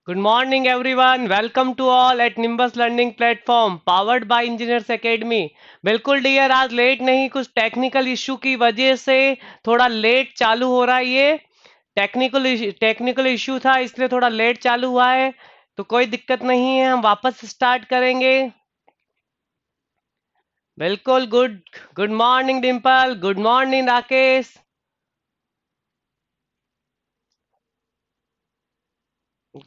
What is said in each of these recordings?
Good morning, everyone. Welcome to all at Nimbus Learning Platform, powered by Engineers Academy. बिल्कुल dear, आज late नहीं, कुछ technical issue की वजह से थोड़ा लेट चालू हो रहा है ये। टेक्निकल इशू था, इसलिए थोड़ा लेट चालू हुआ है। तो कोई दिक्कत नहीं है, हम वापस स्टार्ट करेंगे। बिल्कुल good. Good morning Dimple, good morning Rakesh.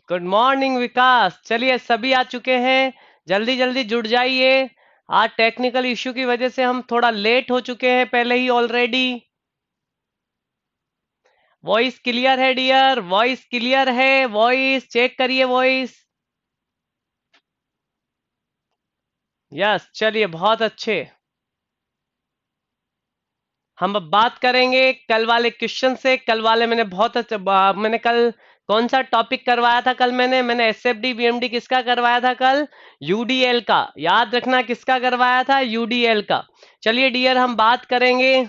Good morning Vikas. चलिए, सभी आ चुके हैं, जल्दी जल्दी जुड़ जाइए। आज टेक्निकल इश्यू की वजह से हम थोड़ा लेट हो चुके हैं पहले ही ऑलरेडी। वॉइस क्लियर है डियर? वॉइस क्लियर है? वॉइस चेक करिए वॉइस। यस, चलिए बहुत अच्छे। हम अब बात करेंगे कल वाले क्वेश्चन से। कल वाले मैंने बहुत अच्छा मैंने कल कौन सा टॉपिक करवाया था? कल मैंने एसएफडी बीएमडी किसका करवाया था कल? यूडीएल का। याद रखना, किसका करवाया था? यूडीएल का। चलिए डियर, हम बात करेंगे।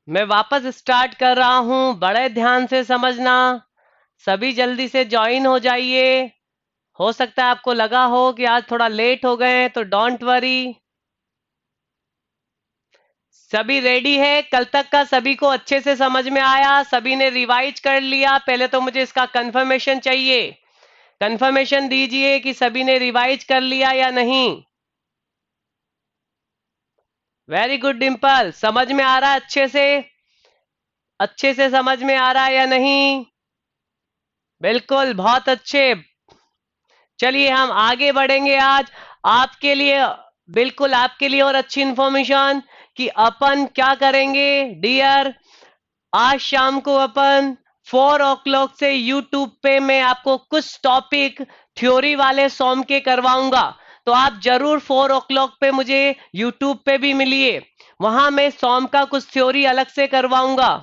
मैं वापस स्टार्ट कर रहा हूं, बड़े ध्यान से समझना। सभी जल्दी से ज्वाइन हो जाइए। हो सकता है आपको लगा हो कि आज थोड़ा लेट हो गए हैं, तो डोंट वरी। सभी रेडी है? कल तक का सभी को अच्छे से समझ में आया? सभी ने रिवाइज कर लिया? पहले तो मुझे इसका कंफर्मेशन चाहिए। कंफर्मेशन दीजिए कि सभी ने रिवाइज कर लिया या नहीं। वेरी गुड डिम्पल, समझ में आ रहा है अच्छे से? अच्छे से समझ में आ रहा है या नहीं? बिल्कुल, बहुत अच्छे। चलिए हम आगे बढ़ेंगे आज आपके लिए। बिल्कुल आपके लिए और अच्छी इंफॉर्मेशन कि अपन क्या करेंगे डियर। आज शाम को अपन 4 o'clock से यूट्यूब पे मैं आपको कुछ टॉपिक थ्योरी वाले सॉम के करवाऊंगा। तो आप जरूर 4 o'clock पे मुझे यूट्यूब पे भी मिलिए। वहां मैं सॉम का कुछ थ्योरी अलग से करवाऊंगा।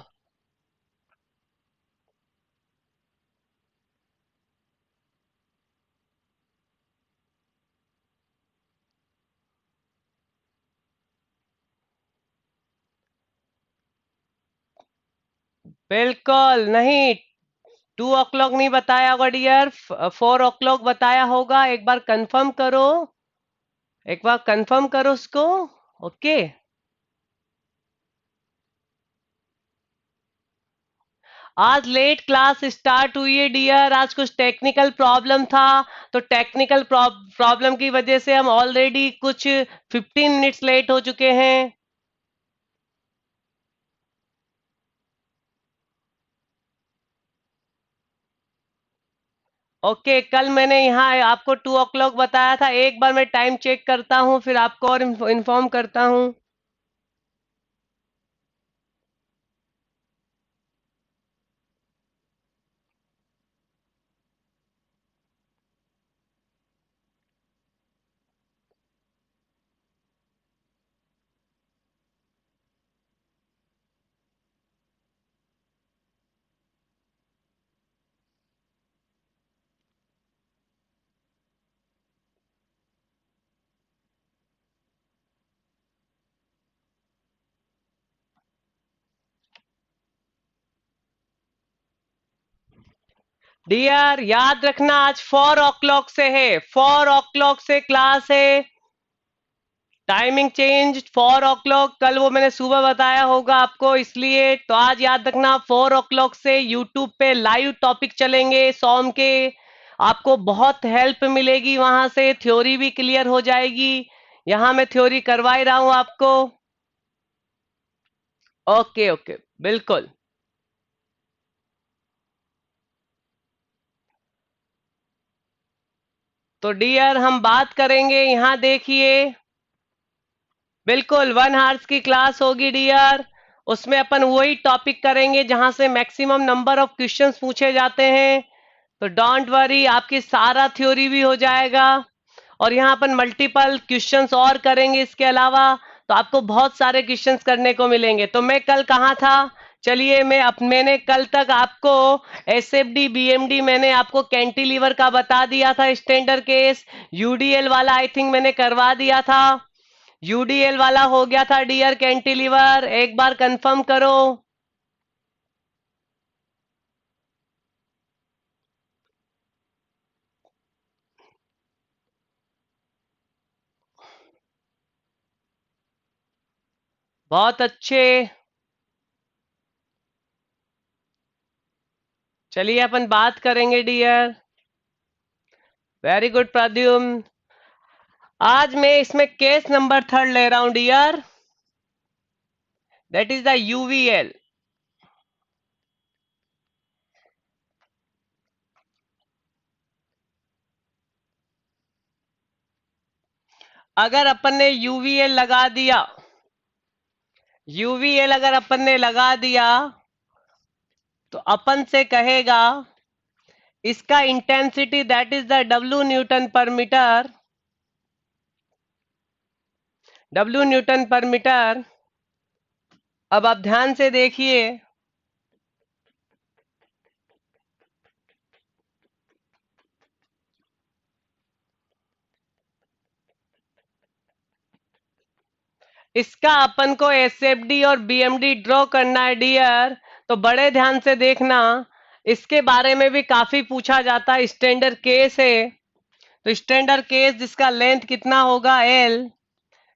बिल्कुल नहीं, 2 o'clock नहीं बताया होगा डियर, 4 o'clock बताया होगा। एक बार कंफर्म करो, एक बार कंफर्म करो उसको। ओके। आज लेट क्लास स्टार्ट हुई है डियर, आज कुछ टेक्निकल प्रॉब्लम था। तो टेक्निकल प्रॉब्लम की वजह से हम ऑलरेडी कुछ 15 मिनट्स लेट हो चुके हैं। ओके, कल मैंने यहाँ आपको 2 o'clock बताया था। एक बार मैं टाइम चेक करता हूँ, फिर आपको और इन्फॉर्म करता हूँ। डियर याद रखना, आज 4 o'clock से है, 4 o'clock से क्लास है। टाइमिंग चेंज 4 o'clock, कल वो मैंने सुबह बताया होगा आपको, इसलिए तो आज याद रखना 4 o'clock से यूट्यूब पे लाइव टॉपिक चलेंगे सॉम के। आपको बहुत हेल्प मिलेगी, वहां से थ्योरी भी क्लियर हो जाएगी। यहाँ मैं थ्योरी करवा ही रहा हूँ आपको। ओके ओके, बिल्कुल। तो डियर हम बात करेंगे, यहाँ देखिए। बिल्कुल 1 आवर्स की क्लास होगी डियर। उसमें अपन वही टॉपिक करेंगे जहां से मैक्सिमम नंबर ऑफ क्वेश्चंस पूछे जाते हैं। तो डोंट वरी, आपकी सारा थ्योरी भी हो जाएगा। और यहाँ अपन मल्टीपल क्वेश्चंस और करेंगे इसके अलावा। तो आपको बहुत सारे क्वेश्चंस करने को मिलेंगे। तो मैं कल कहाँ था? चलिए, मैंने कल तक आपको एसएफडी बीएमडी मैंने आपको कैंटिलीवर का बता दिया था स्टैंडर्ड केस। यूडीएल वाला आई थिंक मैंने करवा दिया था। यूडीएल वाला हो गया था डियर कैंटिलीवर, एक बार कंफर्म करो। बहुत अच्छे। चलिए अपन बात करेंगे डियर। Very good Pradyumna. आज मैं इसमें केस नंबर 3 ले रहा हूं dear, that is the UVL. अगर अपन ने यूवीएल लगा दिया, यूवीएल अगर अपन ने लगा दिया तो अपन से कहेगा इसका intensity that is the W newton पर मीटर, डब्ल्यू न्यूटन पर मीटर। अब आप ध्यान से देखिए, इसका अपन को एसएफडी और बीएमडी ड्रॉ करना है डियर। तो बड़े ध्यान से देखना, इसके बारे में भी काफी पूछा जाता है। स्टैंडर्ड केस है, तो स्टैंडर्ड केस जिसका लेंथ कितना होगा L,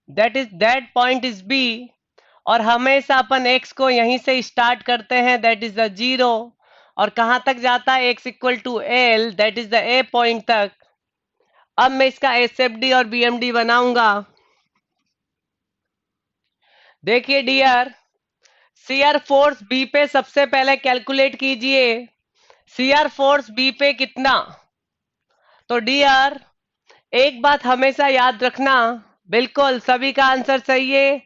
that point is B, और हमेशा अपन एक्स को यहीं से स्टार्ट करते हैं, दैट इज द जीरो, और कहां तक जाता है X equal to L, that is the A point तक। अब मैं इसका एसएफडी और बीएमडी बनाऊंगा। देखिए डियर, सीआर फोर्स बी पे सबसे पहले कैलकुलेट कीजिए। सीआर फोर्स बी पे कितना? तो डियर एक बात हमेशा याद रखना, बिल्कुल सभी का आंसर सही है।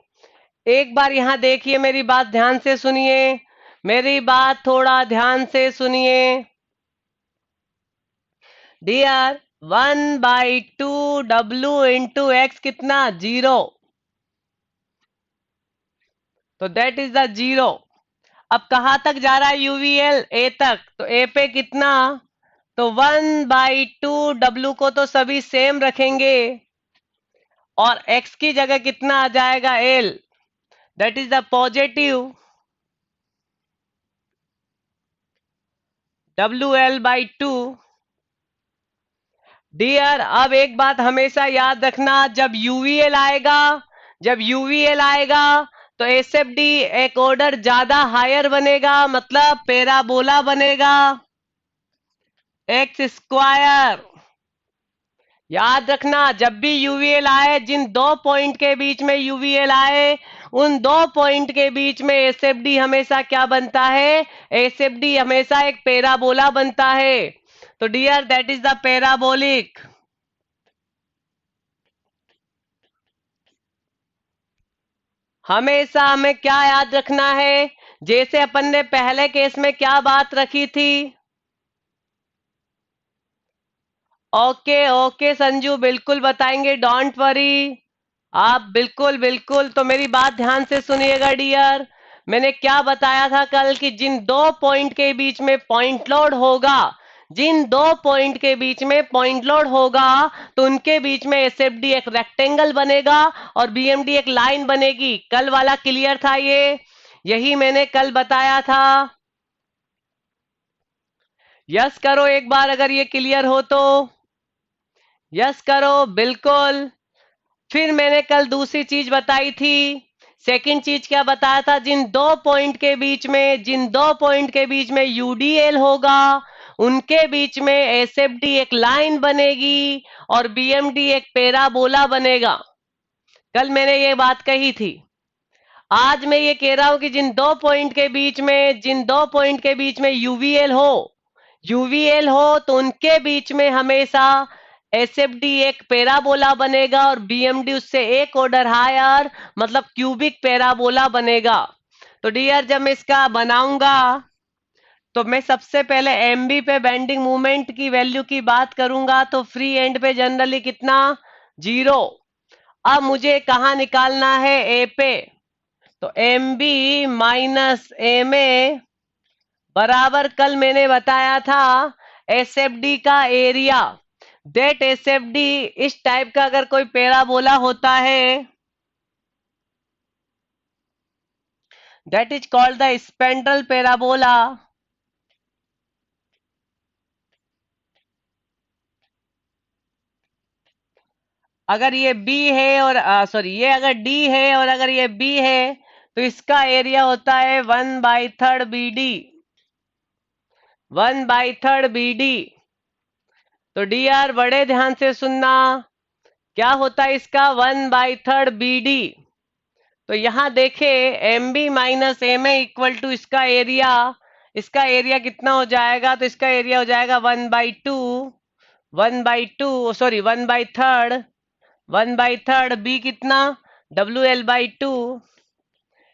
एक बार यहां देखिए, मेरी बात ध्यान से सुनिए, मेरी बात थोड़ा ध्यान से सुनिए डियर। 1/2 डब्ल्यू इंटू एक्स कितना? जीरो, तो दैट इज द जीरो। अब कहां तक जा रहा है यूवीएल? ए तक, तो ए पे कितना? तो 1/2 डब्ल्यू को तो सभी सेम रखेंगे, और एक्स की जगह कितना आ जाएगा? L, that is the positive WL/2 dear. अब एक बात हमेशा याद रखना, जब यूवीएल आएगा, जब यूवीएल आएगा तो एसएफडी एक ऑर्डर ज्यादा हायर बनेगा, मतलब पैराबोला बनेगा, एक्स स्क्वायर। याद रखना, जब भी यूवीएल आए, जिन दो पॉइंट के बीच में यूवीएल आए, उन दो पॉइंट के बीच में एसएफडी हमेशा क्या बनता है? एसएफडी हमेशा एक पैराबोला बनता है। तो dear that is the parabolic. हमेशा हमें क्या याद रखना है, जैसे अपन ने पहले केस में क्या बात रखी थी? ओके ओके संजू, बिल्कुल बताएंगे, डोंट वरी। आप बिल्कुल बिल्कुल, तो मेरी बात ध्यान से सुनिएगा डियर। मैंने क्या बताया था कल कि जिन दो पॉइंट के बीच में पॉइंट लोड होगा, जिन दो पॉइंट के बीच में पॉइंट लोड होगा, तो उनके बीच में एसएफडी एक रेक्टेंगल बनेगा और बीएमडी एक लाइन बनेगी। कल वाला क्लियर था ये? यही मैंने कल बताया था। यस करो एक बार अगर ये क्लियर हो तो, यस करो बिल्कुल। फिर मैंने कल दूसरी चीज बताई थी, सेकंड चीज क्या बताया था? जिन दो पॉइंट के बीच में, जिन दो पॉइंट के बीच में यूडीएल होगा, उनके बीच में एसएफडी एक लाइन बनेगी और बीएमडी एक पैराबोला बनेगा। कल मैंने ये बात कही थी। आज मैं ये कह रहा हूं कि जिन दो पॉइंट के बीच में, जिन दो पॉइंट के बीच में यूवीएल हो, यूवीएल हो, तो उनके बीच में हमेशा एसएफडी एक पैराबोला बनेगा और बीएमडी उससे एक ऑर्डर हायर, मतलब क्यूबिक पैराबोला बनेगा। तो डियर जब मैं इसका बनाऊंगा, तो मैं सबसे पहले एमबी पे बेंडिंग मूवमेंट की वैल्यू की बात करूंगा, तो फ्री एंड पे जनरली कितना? जीरो। अब मुझे कहाँ निकालना है? ए पे, तो M B minus M A बराबर कल मैंने बताया था एसएफडी का एरिया। दैट एसएफडी, इस टाइप का अगर कोई पैराबोला होता है, that is called the spandrel parabola. अगर ये बी है और सॉरी, ये अगर डी है और अगर ये बी है, तो इसका एरिया होता है 1/3 BD, 1/3 BD। तो डियर बड़े ध्यान से सुनना, क्या होता है इसका 1/3 BD। तो यहां देखे M B minus M A equal to इसका एरिया कितना हो जाएगा, तो इसका एरिया हो जाएगा 1/2, सॉरी 1/3 बी कितना, WL/2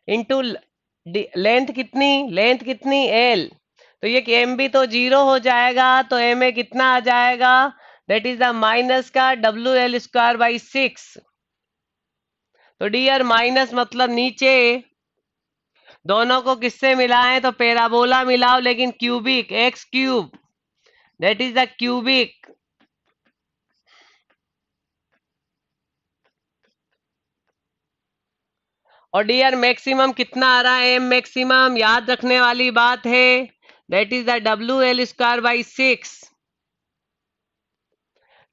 इंटू लेंथ कितनी एल। तो ये एम बी तो जीरो हो जाएगा, तो एम ए कितना आ जाएगा, दैट इज द माइनस का WL²/6। तो डियर माइनस मतलब नीचे, दोनों को किससे मिलाएं, तो पैराबोला मिलाओ, लेकिन cubic, x³ that is the cubic. और डियर मैक्सिमम कितना आ रहा है, एम मैक्सिमम याद रखने वाली बात है, that is the WL²/6,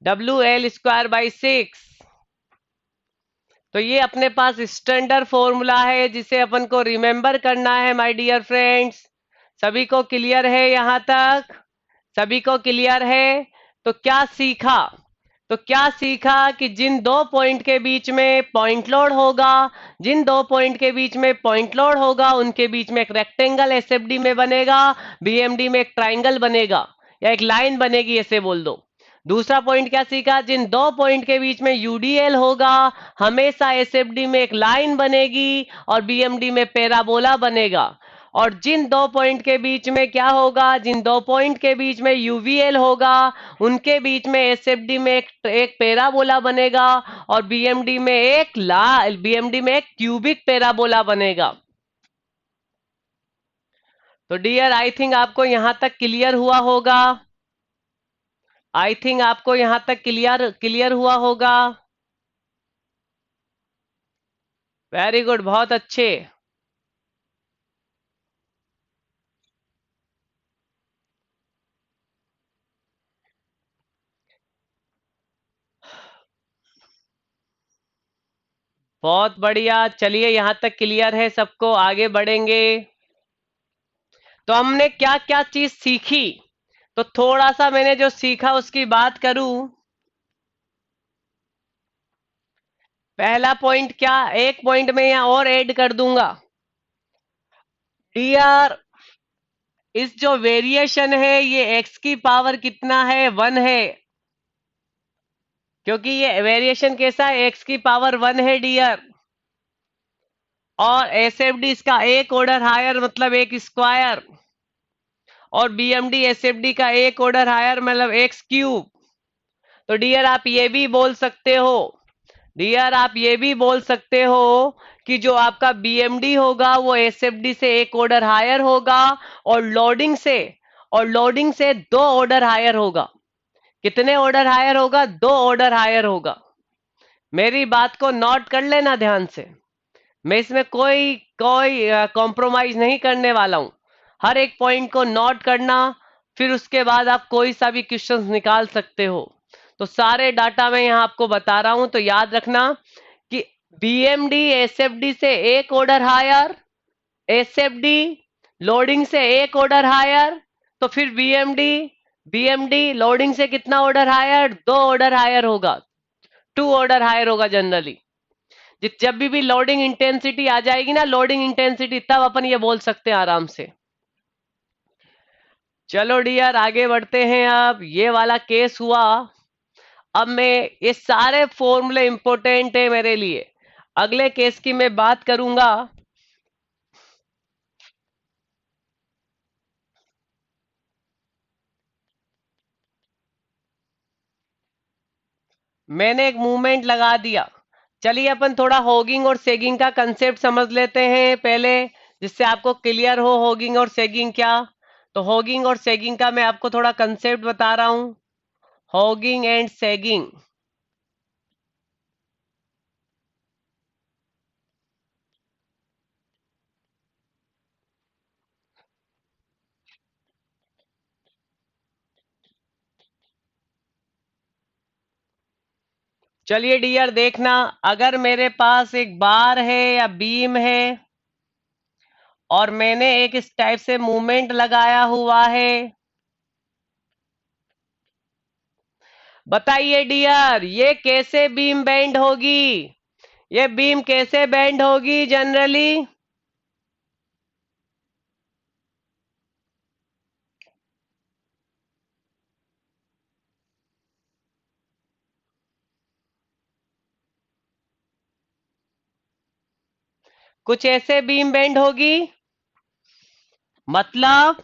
WL²/6। तो ये अपने पास स्टैंडर्ड फॉर्मूला है जिसे अपन को रिमेंबर करना है माय डियर फ्रेंड्स। सभी को क्लियर है यहाँ तक, सभी को क्लियर है। तो क्या सीखा कि जिन दो पॉइंट के बीच में पॉइंट लोड होगा, जिन दो पॉइंट के बीच में पॉइंट लोड होगा उनके बीच में एक रेक्टेंगल एसएफडी में बनेगा, बीएमडी में एक ट्राइंगल बनेगा या एक लाइन बनेगी, ऐसे बोल दो। दूसरा पॉइंट क्या सीखा, जिन दो पॉइंट के बीच में यूडीएल होगा हमेशा एसएफडी में एक लाइन बनेगी और बीएमडी में पैराबोला बनेगा। और जिन दो पॉइंट के बीच में क्या होगा, जिन दो पॉइंट के बीच में यूवीएल होगा उनके बीच में एसएफडी में एक पैराबोला बनेगा और बीएमडी में एक क्यूबिक पैराबोला बनेगा। तो डियर आई थिंक आपको यहां तक क्लियर हुआ होगा, आई थिंक आपको यहां तक क्लियर क्लियर हुआ होगा। वेरी गुड, बहुत अच्छे। बहुत बढ़िया, चलिए यहां तक क्लियर है सबको, आगे बढ़ेंगे। तो हमने क्या क्या चीज सीखी, तो थोड़ा सा मैंने जो सीखा उसकी बात करूं। पहला पॉइंट क्या, एक पॉइंट में यहां और ऐड कर दूंगा, डियर इस जो वेरिएशन है ये एक्स की पावर कितना है, 1 है, क्योंकि ये वेरिएशन कैसा है, एक्स की पावर 1 है डियर। और एसएफडी इसका एक ऑर्डर हायर मतलब एक स्क्वायर, और बीएमडी एसएफडी का एक ऑर्डर हायर मतलब x³। तो डियर आप ये भी बोल सकते हो, डियर आप ये भी बोल सकते हो कि जो आपका बीएमडी होगा वो एसएफडी से एक ऑर्डर हायर होगा और लोडिंग से 2 ऑर्डर हायर होगा। कितने ऑर्डर हायर होगा, 2 ऑर्डर हायर होगा। मेरी बात को नोट कर लेना ध्यान से, मैं इसमें कोई कोई कॉम्प्रोमाइज नहीं करने वाला हूं। हर एक पॉइंट को नोट करना, फिर उसके बाद आप कोई सा भी क्वेश्चंस निकाल सकते हो। तो सारे डाटा मैं यहाँ आपको बता रहा हूं, तो याद रखना कि बीएमडी एसएफडी से एक ऑर्डर हायर, एसएफडी लोडिंग से एक ऑर्डर हायर, तो फिर बीएमडी बीएमडी लोडिंग से कितना ऑर्डर हायर, 2 ऑर्डर हायर होगा, 2 ऑर्डर हायर होगा जनरली। जब भी लोडिंग इंटेंसिटी आ जाएगी ना, लोडिंग इंटेंसिटी, तब अपन ये बोल सकते हैं आराम से। चलो डियर आगे बढ़ते हैं, अब ये वाला केस हुआ। अब मैं, ये सारे फॉर्मूले इंपॉर्टेंट है मेरे लिए, अगले केस की मैं बात करूंगा। मैंने एक मूवमेंट लगा दिया। चलिए अपन थोड़ा होगिंग और सेगिंग का कंसेप्ट समझ लेते हैं पहले, जिससे आपको क्लियर हो होगिंग और सेगिंग क्या। तो होगिंग और सेगिंग का मैं आपको थोड़ा कंसेप्ट बता रहा हूं, होगिंग एंड सेगिंग। चलिए डियर देखना, अगर मेरे पास एक बार है या बीम है, और मैंने एक इस टाइप से मूवमेंट लगाया हुआ है। बताइए डियर, ये कैसे बीम बेंड होगी? ये बीम कैसे बेंड होगी जनरली? कुछ ऐसे बीम बेंड होगी, मतलब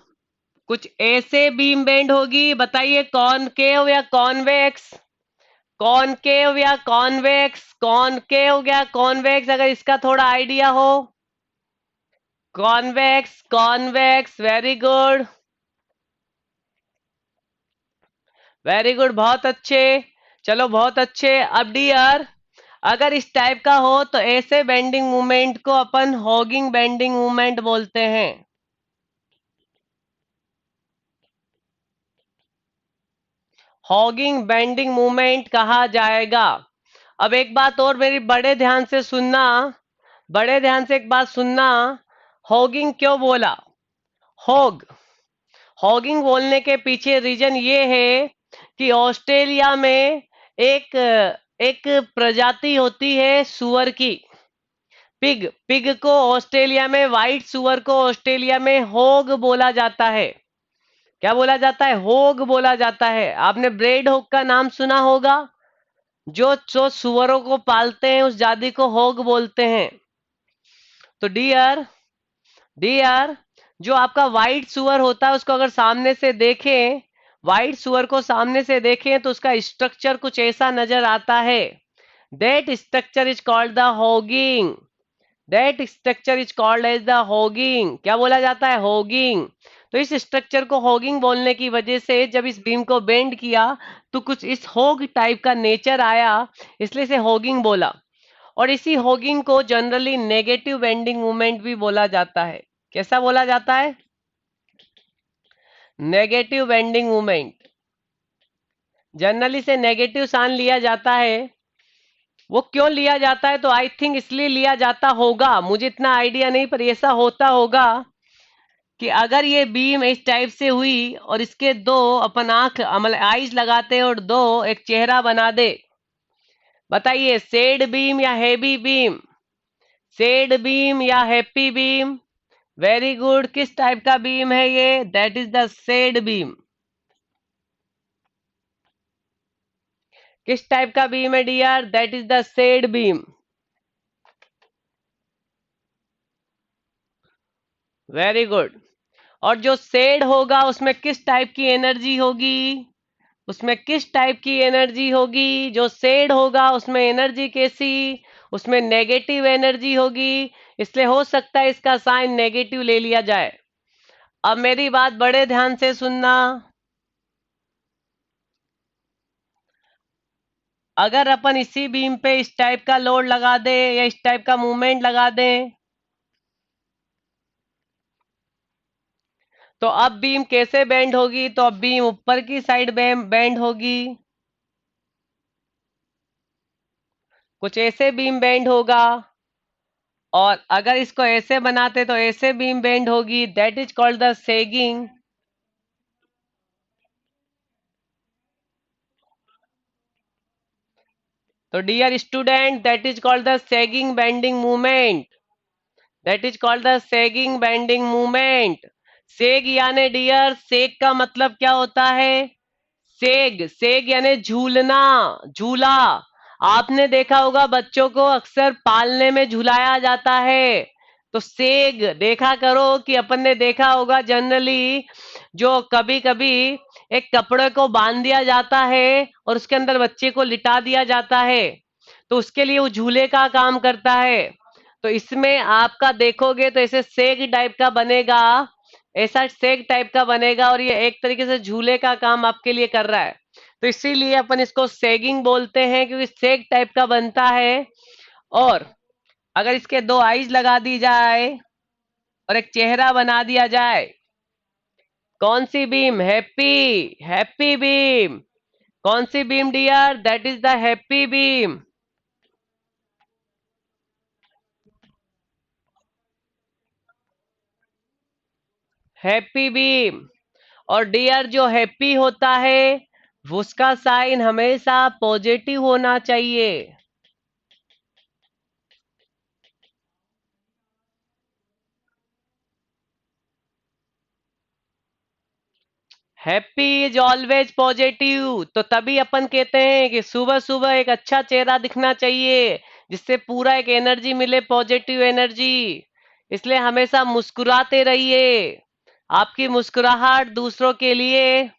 कुछ ऐसे बीम बेंड होगी। बताइए कॉनकेव या कॉन्वेक्स? कॉनकेव या कॉन्वेक्स? कॉनकेव या कॉन्वेक्स, अगर इसका थोड़ा आइडिया हो। Convex, convex, very good, very good, बहुत अच्छे। चलो बहुत अच्छे। अब डियर, अगर इस टाइप का हो तो ऐसे बेंडिंग मूवमेंट को अपन हॉगिंग बेंडिंग मूवमेंट बोलते हैं। हॉगिंग बेंडिंग मूवमेंट कहा जाएगा। अब एक बात और मेरी बड़े ध्यान से सुनना, बड़े ध्यान से एक बात सुनना। हॉगिंग क्यों बोला? हॉग, हॉगिंग बोलने के पीछे रीजन ये है कि ऑस्ट्रेलिया में एक एक प्रजाति होती है सुअर की, पिग। पिग को ऑस्ट्रेलिया में, व्हाइट सुअर को ऑस्ट्रेलिया में होग बोला जाता है। क्या बोला जाता है? होग बोला जाता है। आपने ब्रेड होग का नाम सुना होगा। जो सुअरों को पालते हैं उस जाति को होग बोलते हैं। तो डियर, डियर, जो आपका व्हाइट सुअर होता है उसको अगर सामने से देखें, व्हाइट सुअर को सामने से देखें तो उसका स्ट्रक्चर कुछ ऐसा नजर आता है। That structure is called the hogging. That structure is called as the hogging. क्या बोला जाता है? होगिंग। तो इस स्ट्रक्चर को होगिंग बोलने की वजह से जब इस बीम को बेंड किया तो कुछ इस होग टाइप का नेचर आया, इसलिए इसे होगिंग बोला। और इसी होगिंग को जनरली नेगेटिव बेंडिंग मूवमेंट भी बोला जाता है। कैसा बोला जाता है? Negative bending movement. जनरली से नेगेटिव साइन लिया जाता है। वो क्यों लिया जाता है? तो आई थिंक इसलिए लिया जाता होगा, मुझे इतना आइडिया नहीं, पर ऐसा होता होगा कि अगर ये बीम इस टाइप से हुई और इसके दो अपन आंख मतलब आईज लगाते हैं और दो एक चेहरा बना दे। बताइए सेड बीम या हैवी बीम? सेड बीम या हैप्पी बीम? वेरी गुड, किस टाइप का बीम है ये? That is the sad beam. किस टाइप का बीम है dear? That is the sad beam. Very good. और जो सेड होगा उसमें किस टाइप की एनर्जी होगी? उसमें किस टाइप की एनर्जी होगी? जो सेड होगा उसमें एनर्जी कैसी? उसमें नेगेटिव एनर्जी होगी। इसलिए हो सकता है इसका साइन नेगेटिव ले लिया जाए। अब मेरी बात बड़े ध्यान से सुनना। अगर अपन इसी बीम पे इस टाइप का लोड लगा दें या इस टाइप का मूवमेंट लगा दें तो अब बीम कैसे बेंड होगी? तो अब बीम ऊपर की साइड बेंड होगी। कुछ ऐसे बीम बेंड होगा। और अगर इसको ऐसे बनाते तो ऐसे बीम बेंड होगी। That is called the sagging. तो dear student, that is called the sagging bending movement. That is called the sagging bending movement. Sag यानी डियर, सेग का मतलब क्या होता है? सेग, सेग यानी झूलना, झूला। आपने देखा होगा बच्चों को अक्सर पालने में झुलाया जाता है। तो सेग देखा करो कि अपन ने देखा होगा जनरली जो कभी कभी एक कपड़े को बांध दिया जाता है और उसके अंदर बच्चे को लिटा दिया जाता है, तो उसके लिए वो झूले का काम करता है। तो इसमें आपका देखोगे तो ऐसे सेग टाइप का बनेगा, ऐसा सेग टाइप का बनेगा और ये एक तरीके से झूले का काम आपके लिए कर रहा है। तो इसीलिए अपन इसको सेगिंग बोलते हैं क्योंकि सेग टाइप का बनता है। और अगर इसके दो आईज लगा दी जाए और एक चेहरा बना दिया जाए। कौन सी बीम? Happy, happy beam. कौन सी beam dear? That is the happy beam. Happy beam. और डियर जो हैप्पी होता है उसका साइन हमेशा पॉजिटिव होना चाहिए। Happy is always positive. तो तभी अपन कहते हैं कि सुबह सुबह एक अच्छा चेहरा दिखना चाहिए जिससे पूरा एक एनर्जी मिले, पॉजिटिव एनर्जी। इसलिए हमेशा मुस्कुराते रहिए। आपकी मुस्कुराहट दूसरों के लिए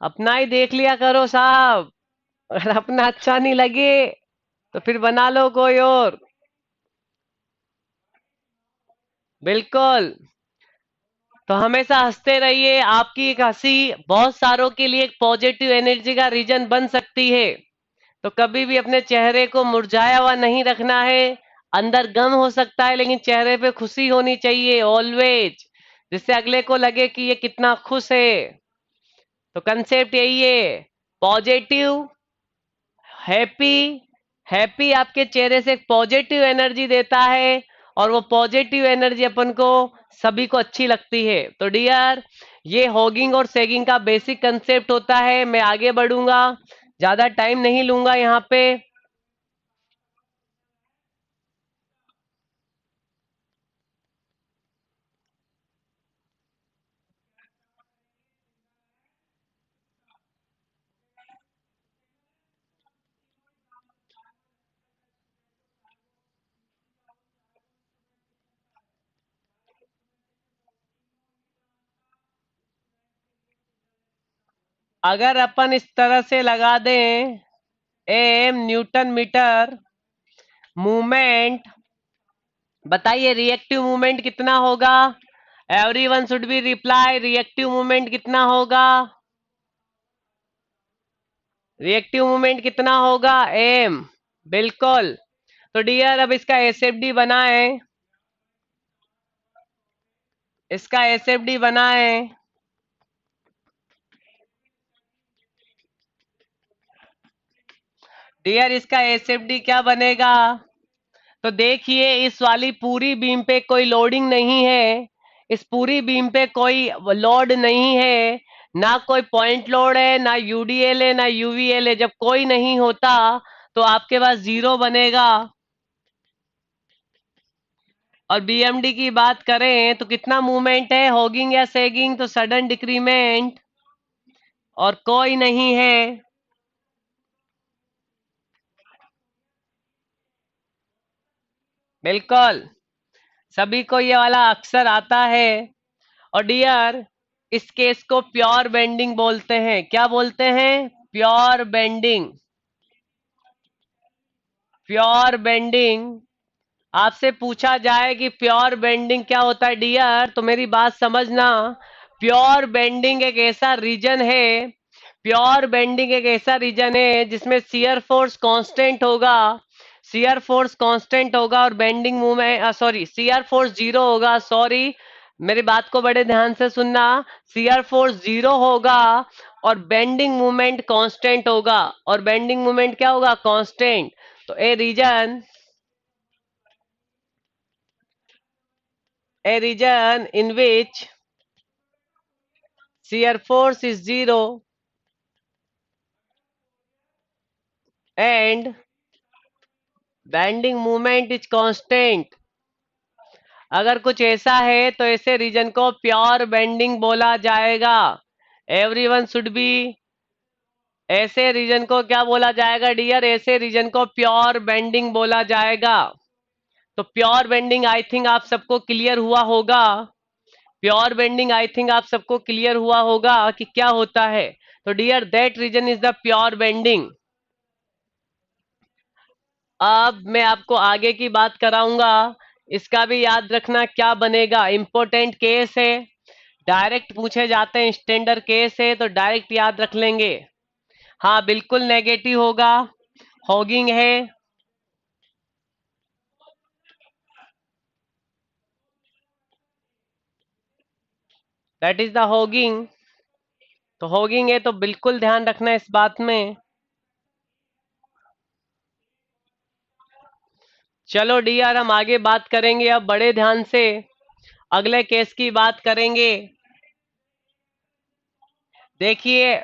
अपना ही देख लिया करो साहब। अगर अपना अच्छा नहीं लगे तो फिर बना लो कोई और। बिल्कुल। तो हमेशा हंसते रहिए। आपकी एक हंसी बहुत सारों के लिए एक पॉजिटिव एनर्जी का रीजन बन सकती है। तो कभी भी अपने चेहरे को मुरझाया हुआ नहीं रखना है। अंदर गम हो सकता है लेकिन चेहरे पे खुशी होनी चाहिए ऑलवेज, जिससे अगले को लगे कि ये कितना खुश है। तो कंसेप्ट यही है, पॉजिटिव, हैप्पी। हैप्पी आपके चेहरे से एक पॉजिटिव एनर्जी देता है और वो पॉजिटिव एनर्जी अपन को सभी को अच्छी लगती है। तो डियर, ये हॉगिंग और सेगिंग का बेसिक कंसेप्ट होता है। मैं आगे बढ़ूंगा, ज्यादा टाइम नहीं लूंगा यहाँ पे। अगर अपन इस तरह से लगा दें, एम न्यूटन मीटर मूवमेंट, बताइए रिएक्टिव मूवमेंट कितना होगा? Everyone should be reply, reactive movement कितना होगा? रिएक्टिव मूवमेंट कितना होगा? एम। बिल्कुल। तो डियर अब इसका एसएफडी बनाए, इसका एसएफडी बनाए। डियर इसका एसएफडी क्या बनेगा? तो देखिए इस वाली पूरी बीम पे कोई लोडिंग नहीं है। इस पूरी बीम पे कोई लोड नहीं है, ना कोई पॉइंट लोड है, ना यूडीएल है, ना यूवीएल है। जब कोई नहीं होता तो आपके पास जीरो बनेगा। और बीएमडी की बात करें तो कितना मूवमेंट है, हॉगिंग या सेगिंग? तो सडन डिक्रीमेंट। और कोई नहीं है। बिल्कुल, सभी को ये वाला अक्सर आता है। और डियर, इस केस को प्योर बेंडिंग बोलते हैं। क्या बोलते हैं? Pure bending. Pure bending. आपसे पूछा जाए कि प्योर बेंडिंग क्या होता है डियर, तो मेरी बात समझना। प्योर बेंडिंग एक ऐसा रीजन है, प्योर बेंडिंग एक ऐसा रीजन है जिसमें शियर फोर्स कांस्टेंट होगा। शियर फोर्स कांस्टेंट होगा और bending movement, sorry, shear force zero होगा। सॉरी, मेरी बात को बड़े ध्यान से सुनना। शियर फोर्स जीरो होगा और बेंडिंग मूवमेंट कांस्टेंट होगा। और बेंडिंग मूवमेंट क्या होगा? कांस्टेंट। तो a region in which shear force is zero and bending moment is constant। अगर कुछ ऐसा है तो ऐसे रीजन को प्योर बेंडिंग बोला जाएगा। एवरीवन शुड बी, ऐसे रीजन को क्या बोला जाएगा डियर? ऐसे रीजन को प्योर बेंडिंग बोला जाएगा। तो प्योर बेंडिंग आई थिंक आप सबको क्लियर हुआ होगा। प्योर बेंडिंग आई थिंक आप सबको क्लियर हुआ होगा कि क्या होता है। तो dear, that reason is the pure bending. अब मैं आपको आगे की बात कराऊंगा। इसका भी याद रखना क्या बनेगा। इंपॉर्टेंट केस है, डायरेक्ट पूछे जाते हैं। स्टैंडर्ड केस है तो डायरेक्ट याद रख लेंगे। हाँ बिल्कुल नेगेटिव होगा। हॉगिंग है, दैट इज द हॉगिंग। तो हॉगिंग है तो बिल्कुल ध्यान रखना इस बात में। चलो डियर, हम आगे बात करेंगे अब बड़े ध्यान से। अगले केस की बात करेंगे। देखिए,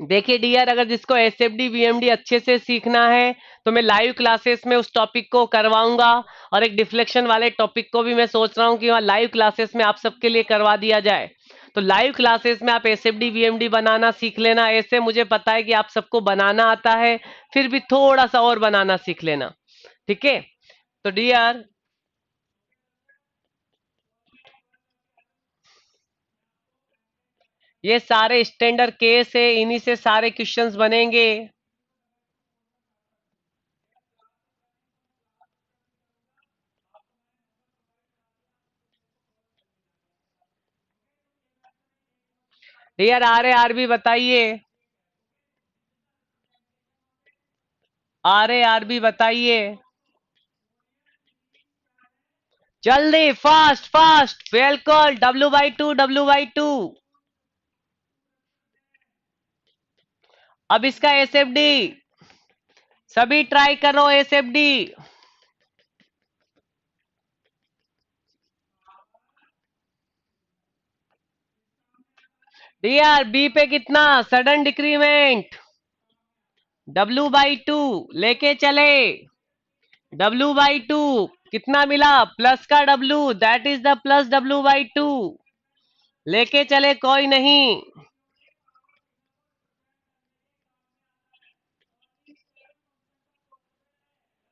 देखिए डियर, अगर जिसको एसएफडी वीएमडी अच्छे से सीखना है तो मैं लाइव क्लासेस में उस टॉपिक को करवाऊंगा। और एक डिफ्लेक्शन वाले टॉपिक को भी मैं सोच रहा हूँ कि वहाँ लाइव क्लासेस में आप सबके लिए करवा दिया जाए। तो लाइव क्लासेस में आप एसएफडी वीएमडी बनाना सीख लेना। ऐसे मुझे पता है कि आप सबको बनाना आता है, फिर भी थोड़ा सा और बनाना सीख लेना। ठीक है? तो डियर, ये सारे स्टैंडर्ड केस है, इन्हीं से सारे क्वेश्चंस बनेंगे। Dear R A R B बताइए, आर ए आर बी बताइए जल्दी, फास्ट फास्ट, बिल्कुल, W/2, W/2। अब इसका एसएफडी, सभी ट्राई करो एसएफडी। डीआर बी पे कितना सडन डिक्रीमेंट, W/2 लेके चले। W/2 कितना मिला, प्लस का W, that is the plus W/2, लेके चले, कोई नहीं।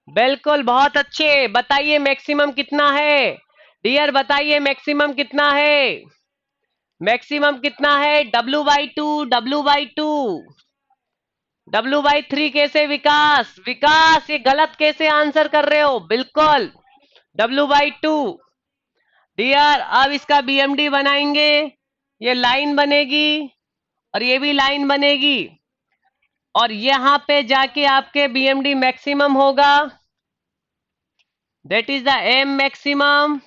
बिल्कुल, बहुत अच्छे। बताइए मैक्सिमम कितना है, डियर बताइए मैक्सिमम कितना है। मैक्सिमम कितना है, W/2, W/2। W/3 कैसे विकास, विकास ये गलत कैसे आंसर कर रहे हो, बिल्कुल W/2। डियर अब इसका बीएमडी बनाएंगे, ये लाइन बनेगी और ये भी लाइन बनेगी, और यहां पे जाके आपके बीएमडी मैक्सिमम होगा, that is the M maximum.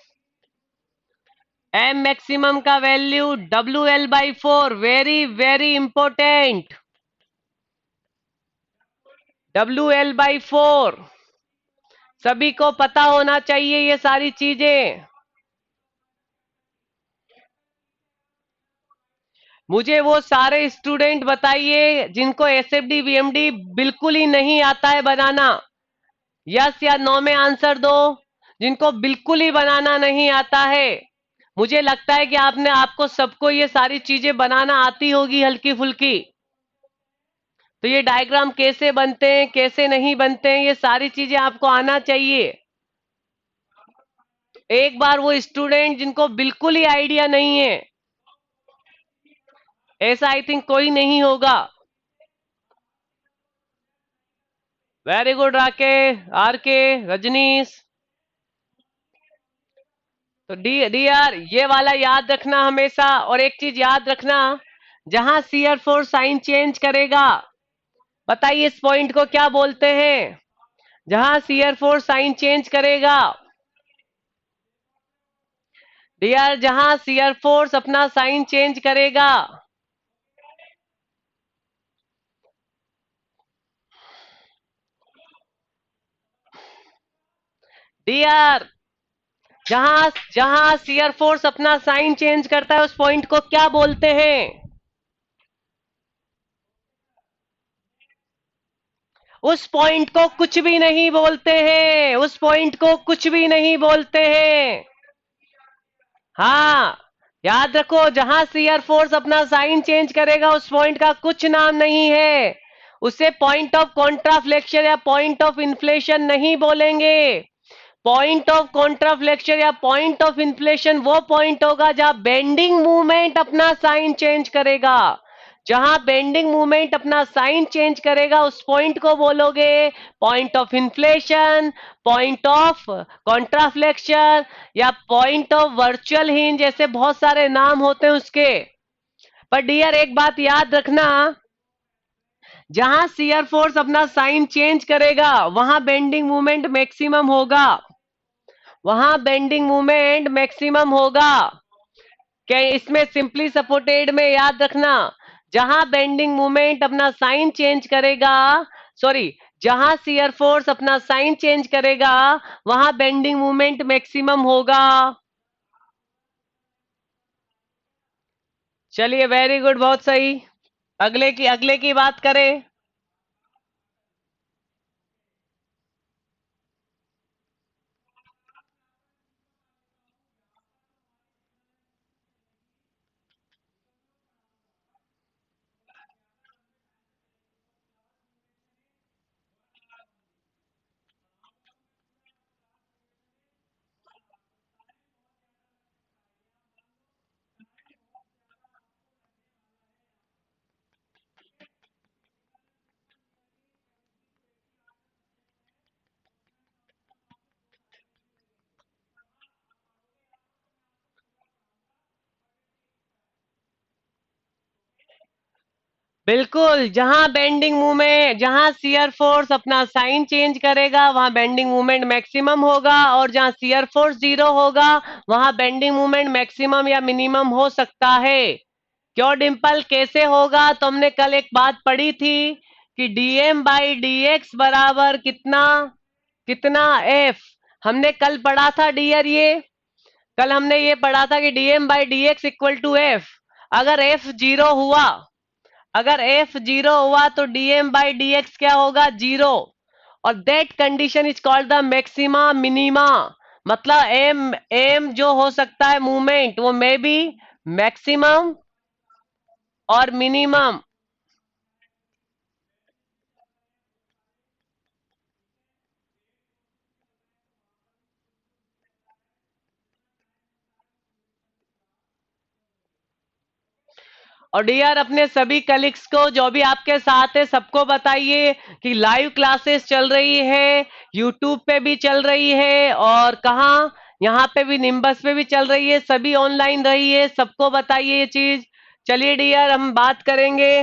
M maximum का value WL/4, very very important, WL/4 सभी को पता होना चाहिए ये सारी चीजें। मुझे वो सारे स्टूडेंट बताइए जिनको एसएफडी वीएमडी बिल्कुल ही नहीं आता है बनाना, यस या नो में आंसर दो। जिनको बिल्कुल ही बनाना नहीं आता है, मुझे लगता है कि आपको सबको ये सारी चीजें बनाना आती होगी हल्की फुल्की। तो ये डायग्राम कैसे बनते हैं, कैसे नहीं बनते हैं, ये सारी चीजें आपको आना चाहिए। एक बार वो स्टूडेंट जिनको बिल्कुल ही आइडिया नहीं है, ऐसा आई थिंक कोई नहीं होगा। वेरी गुड राके, आर के, रजनीश। तो डी आर ये वाला याद रखना हमेशा। और एक चीज याद रखना, जहां सीआर फोर साइन चेंज करेगा, बताइए इस पॉइंट को क्या बोलते हैं। जहां सीआर फोर साइन चेंज करेगा, डी आर जहां सीआर फोर्स अपना साइन चेंज करेगा, डी आर जहां जहां सीआर फोर्स अपना साइन चेंज करता है, उस पॉइंट को क्या बोलते हैं। उस पॉइंट को कुछ भी नहीं बोलते हैं, उस पॉइंट को कुछ भी नहीं बोलते हैं। हाँ, याद रखो, जहां सीआर फोर्स अपना साइन चेंज करेगा उस पॉइंट का कुछ नाम नहीं है। उसे पॉइंट ऑफ कॉन्ट्राफ्लेक्शन या पॉइंट ऑफ इन्फ्लेशन नहीं बोलेंगे। पॉइंट ऑफ कॉन्ट्राफ्लेक्शन या पॉइंट ऑफ इन्फ्लेशन वो पॉइंट होगा जहां बेंडिंग मूवमेंट अपना साइन चेंज करेगा। जहां बेंडिंग मूवमेंट अपना साइन चेंज करेगा उस पॉइंट को बोलोगे point of inflection, point of contraflexion, या पॉइंट ऑफ वर्चुअल हिंज, ऐसे बहुत सारे नाम होते हैं उसके। पर डियर एक बात याद रखना, जहां शियर फोर्स अपना साइन चेंज करेगा वहां बेंडिंग मूवमेंट मैक्सिमम होगा, वहां बेंडिंग मूवमेंट मैक्सिमम होगा। क्या इसमें सिंपली सपोर्टेड में याद रखना, जहां बेंडिंग मूवमेंट अपना साइन चेंज करेगा, सॉरी, जहां शियर फोर्स अपना साइन चेंज करेगा वहां बेंडिंग मोमेंट मैक्सिमम होगा। चलिए वेरी गुड, बहुत सही। अगले की बात करें। बिल्कुल, जहां शियर फोर्स अपना साइन चेंज करेगा वहां बेंडिंग मोमेंट मैक्सिमम होगा, और जहां शियर फोर्स जीरो होगा वहां बेंडिंग मोमेंट मैक्सिमम या मिनिमम हो सकता है। क्यों डिम्पल, कैसे होगा? तो हमने कल एक बात पढ़ी थी कि डीएम बाई डी एक्स बराबर कितना, कितना एफ। हमने कल पढ़ा था डियर, ये कल हमने ये पढ़ा था कि DM by D X equal to F. अगर एफ जीरो हुआ, अगर एफ जीरो हुआ तो डीएम बाई डी एक्स क्या होगा? जीरो। और that condition is called the maxima minima. मतलब एम एम जो हो सकता है मूवमेंट वो मे बी मैक्सिमम और मिनिमम। और डियर अपने सभी कलीग्स को जो भी आपके साथ है सबको बताइए कि लाइव क्लासेस चल रही है, यूट्यूब पे भी चल रही है, और कहाँ, यहाँ पे भी निम्बस पे भी चल रही है, सभी ऑनलाइन रही है, सबको बताइए ये चीज। चलिए डियर हम बात करेंगे।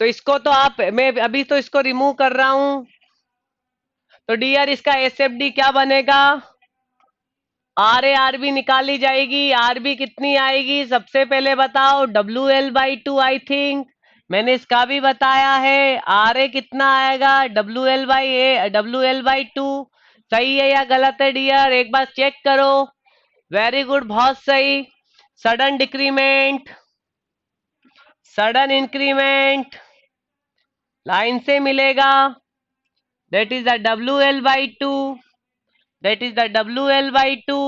तो इसको तो आप, मैं अभी तो इसको रिमूव कर रहा हूं। तो डियर इसका एसएफडी क्या बनेगा? आर ए आर बी निकाली जाएगी। आर बी कितनी आएगी सबसे पहले बताओ? W L by two I think मैंने इसका भी बताया है। आर ए कितना आएगा? W L by two. सही है या गलत है डियर? एक बार चेक करो। वेरी गुड, बहुत सही। Sudden decrement, sudden increment line से मिलेगा। That is the W L by two, that is the W L by two.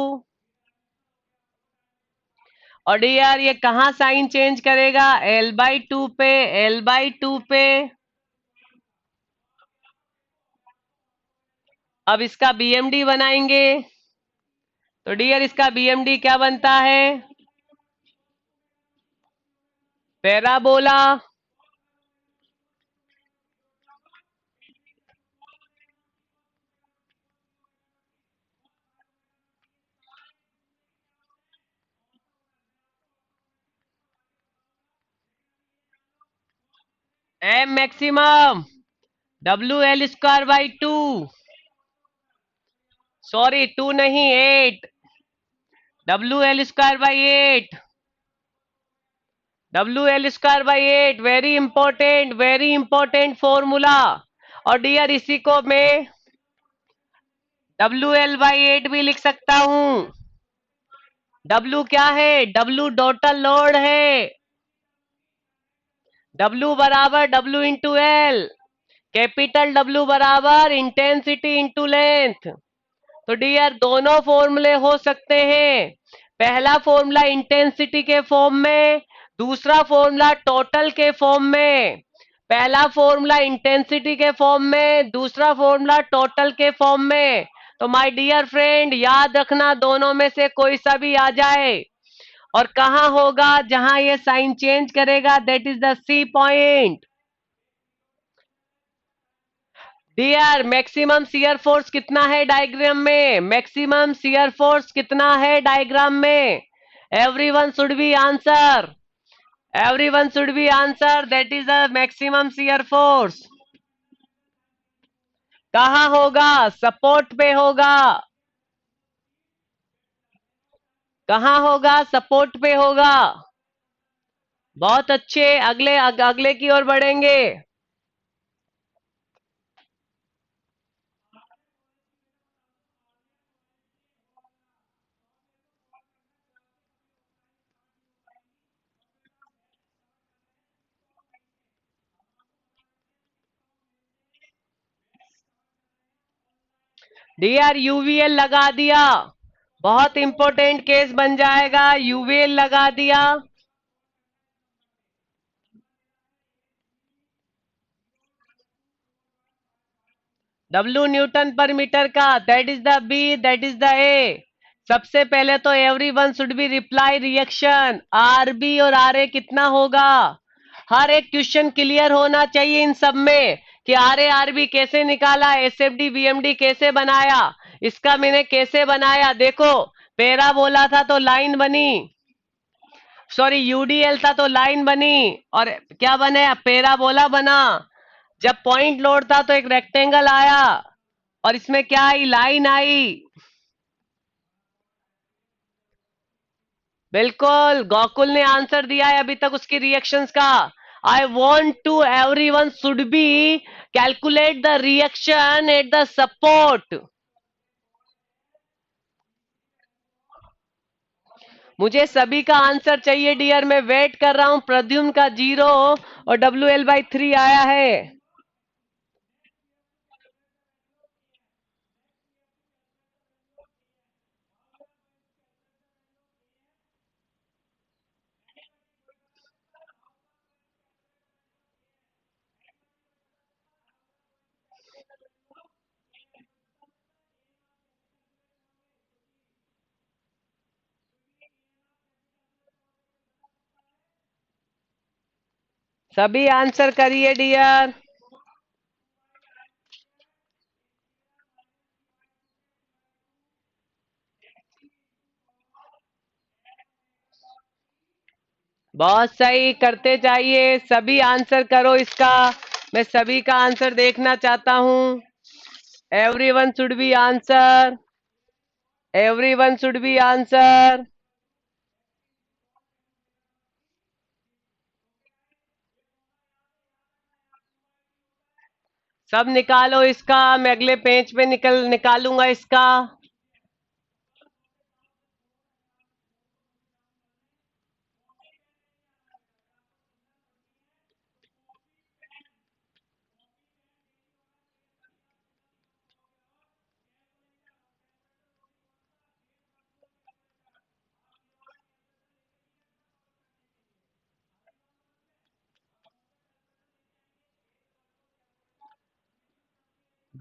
और डियर ये कहाँ साइन चेंज करेगा? एल बाई टू पे, एल बाई टू पे। अब इसका बीएमडी बनाएंगे। तो डियर इसका बीएमडी क्या बनता है? Parabola. M maximum W L square by two. Sorry, two नहीं, eight. W L square by eight, W L square by eight. Very important formula. और डियर इसी को मैं डब्ल्यू एल बाई एट भी लिख सकता हूं। डब्ल्यू क्या है? डब्ल्यू टोटल लोड है। डब्ल्यू बराबर W into L. Capital W बराबर इंटेंसिटी इंटू लेंथ। तो डियर दोनों फॉर्मूले हो सकते हैं। पहला फॉर्मूला इंटेंसिटी के फॉर्म में, दूसरा फॉर्मूला टोटल के फॉर्म में। पहला फॉर्मूला इंटेंसिटी के फॉर्म में, दूसरा फॉर्मूला टोटल के फॉर्म में। तो माय डियर फ्रेंड याद रखना दोनों में से कोई सा भी आ जाए। और कहाँ होगा? जहां ये साइन चेंज करेगा, that is the C point. Dear maximum shear force कितना है डायग्राम में? मैक्सिमम शियर फोर्स कितना है डायग्राम में? Everyone should be answer, everyone should be answer. That is the maximum shear force. कहाँ होगा? सपोर्ट पे होगा। कहाँ होगा? सपोर्ट पे होगा। बहुत अच्छे, अगले की ओर बढ़ेंगे। डीआर यूवीएल लगा दिया, बहुत इंपॉर्टेंट केस बन जाएगा, यूवीएल लगा दिया। डब्ल्यू न्यूटन पर मीटर का, that is the B, that is the A. सबसे पहले तो every one should be reply reaction, R B और आर ए कितना होगा। हर एक क्वेश्चन क्लियर होना चाहिए इन सब में कि आर ए आर बी कैसे निकाला, एस एफ डी वीएमडी कैसे बनाया, इसका मैंने कैसे बनाया। देखो, पैरा बोला था तो लाइन बनी, सॉरी यूडीएल था तो लाइन बनी, और क्या बने, पैरा बोला बना। जब पॉइंट लोड था तो एक रेक्टेंगल आया, और इसमें क्या आई, लाइन आई। बिल्कुल, गोकुल ने आंसर दिया है अभी तक उसकी रिएक्शंस का। I want to every one should be calculate the reaction at the support. मुझे सभी का आंसर चाहिए डियर, मैं वेट कर रहा हूं। प्रद्युम्न का 0 और WL/3 आया है। सभी आंसर करिए डियर। बहुत सही, करते जाइए, सभी आंसर करो इसका। मैं सभी का आंसर देखना चाहता हूं। Everyone should be answer, everyone should be answer. सब निकालो इसका, मैं अगले पेज पे निकालूंगा इसका।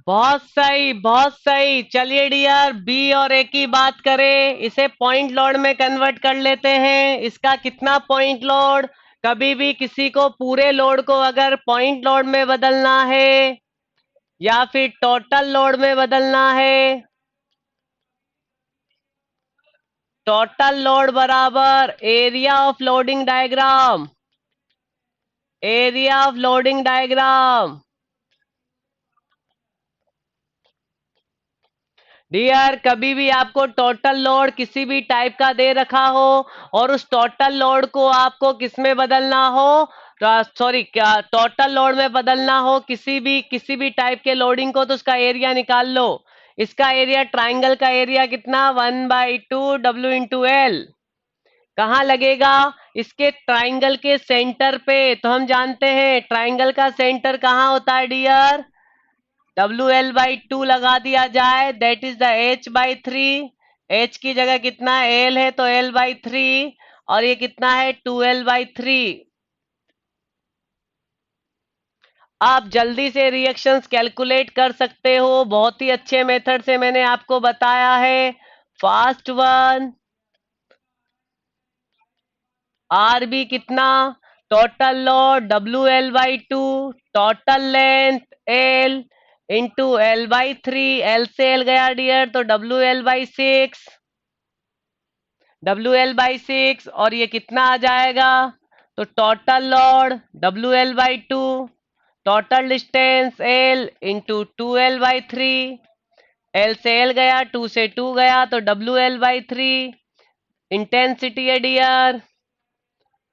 बहुत सही, बहुत सही। चलिए डियर, बी और ए की बात करें, इसे पॉइंट लोड में कन्वर्ट कर लेते हैं। इसका कितना पॉइंट लोड, कभी भी किसी को पूरे लोड को अगर पॉइंट लोड में बदलना है या फिर टोटल लोड में बदलना है, टोटल लोड बराबर area of loading diagram, area of loading diagram. Dear, कभी भी आपको टोटल लोड किसी भी टाइप का दे रखा हो और उस टोटल लोड को आपको किस में बदलना हो, सॉरी क्या, टोटल लोड में बदलना हो किसी भी टाइप के लोडिंग को, तो उसका एरिया निकाल लो। इसका एरिया, ट्राइंगल का एरिया कितना, 1/2 W/L। कहाँ लगेगा, इसके ट्राइंगल के सेंटर पे। तो हम जानते हैं ट्राइंगल का सेंटर कहाँ होता है डियर, WL/2 लगा दिया जाए, that is the H/3। H की जगह कितना L है तो L/3, और ये कितना है 2L/3। आप जल्दी से रिएक्शंस कैलकुलेट कर सकते हो, बहुत ही अच्छे मेथड से मैंने आपको बताया है। फास्ट वन, आर बी कितना, total load WL/2, total length L into L/3, L से L गया डियर तो WL/6, WL/6, और ये कितना आ जाएगा, तो total load WL/2, total distance L into 2L/3, L से L गया, 2 से 2 गया तो WL/3। इंटेंसिटी है डियर,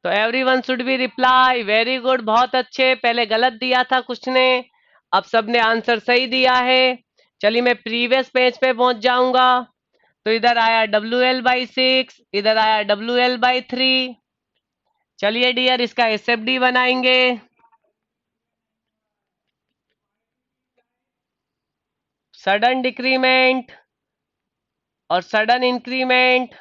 तो everyone should be reply. Very good, बहुत अच्छे। पहले गलत दिया था कुछ ने, अब सबने आंसर सही दिया है। चलिए मैं प्रीवियस पेज पे पहुंच जाऊंगा। तो इधर आया WL/6, इधर आया WL/3। चलिए डियर, इसका SFD बनाएंगे। सडन डिक्रीमेंट और सडन इंक्रीमेंट।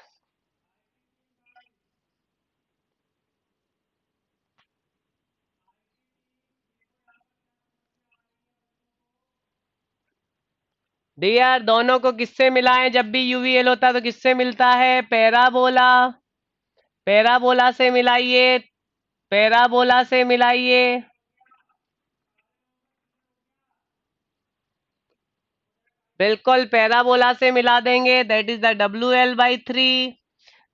डियर, दोनों को किससे मिलाएं? जब भी UVL होता है तो किससे मिलता है? पैराबोला। पैराबोला से मिलाइए, पैराबोला से मिलाइए। बिल्कुल पैराबोला से मिला देंगे। That is the WL/3,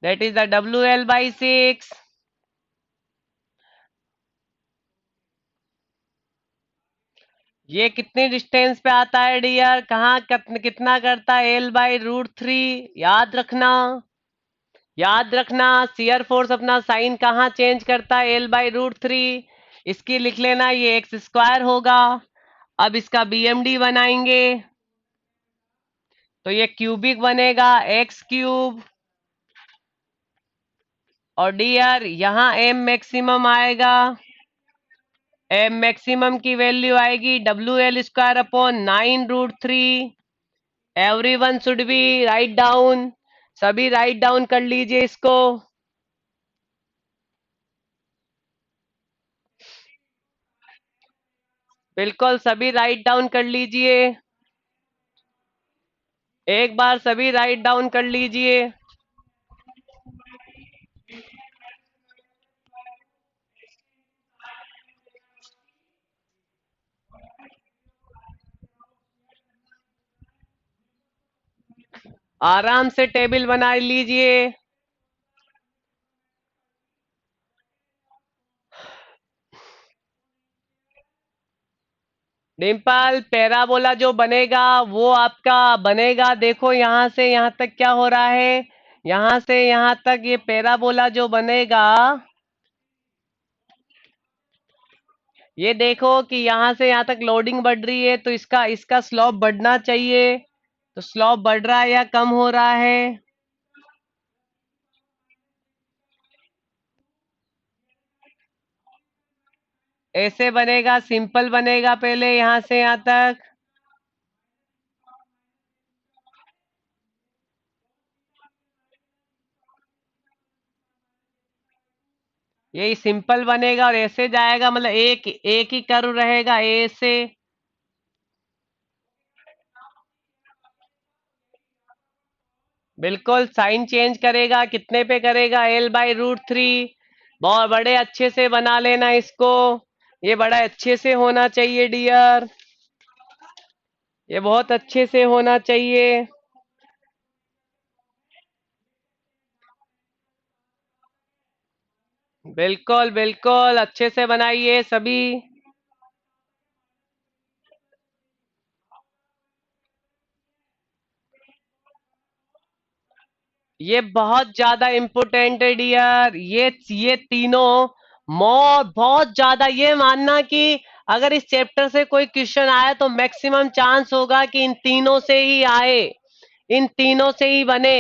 that is the WL/6। ये कितनी डिस्टेंस पे आता है डियर? कहाँ कितना करता है? L/√3। याद रखना, याद रखना। शियर फोर्स अपना साइन कहाँ चेंज करता है? L/√3। इसकी लिख लेना, ये x² होगा। अब इसका BMD बनाएंगे तो ये क्यूबिक बनेगा, x³। और डियर यहाँ M मैक्सिमम आएगा। M मैक्सिमम की वैल्यू आएगी WL²/9√3। Everyone should B write down. सभी राइट डाउन कर लीजिए इसको। बिल्कुल सभी राइट डाउन कर लीजिए। एक बार सभी राइट डाउन कर लीजिए। आराम से टेबल बना लीजिए। डिम्पल, पैराबोला जो बनेगा वो आपका बनेगा। देखो यहाँ से यहाँ तक क्या हो रहा है, यहाँ से यहाँ तक ये पैराबोला जो बनेगा, ये देखो कि यहाँ से यहाँ तक लोडिंग बढ़ रही है तो इसका इसका स्लोप बढ़ना चाहिए। तो स्लोप बढ़ रहा है या कम हो रहा है? ऐसे बनेगा, सिंपल बनेगा पहले यहाँ से यहाँ तक। यही सिंपल बनेगा और ऐसे जाएगा, मतलब एक एक ही कर्व रहेगा ए से। बिल्कुल साइन चेंज करेगा, कितने पे करेगा? L/√3। बहुत बड़े अच्छे से बना लेना इसको। ये बड़ा अच्छे से होना चाहिए डियर, ये बहुत अच्छे से होना चाहिए। बिल्कुल बिल्कुल अच्छे से बनाइए सभी। ये बहुत ज्यादा इम्पोर्टेंट है डियर। ये तीनों बहुत ज्यादा। ये मानना कि अगर इस चैप्टर से कोई क्वेश्चन आए तो मैक्सिमम चांस होगा कि इन तीनों से ही आए, इन तीनों से ही बने।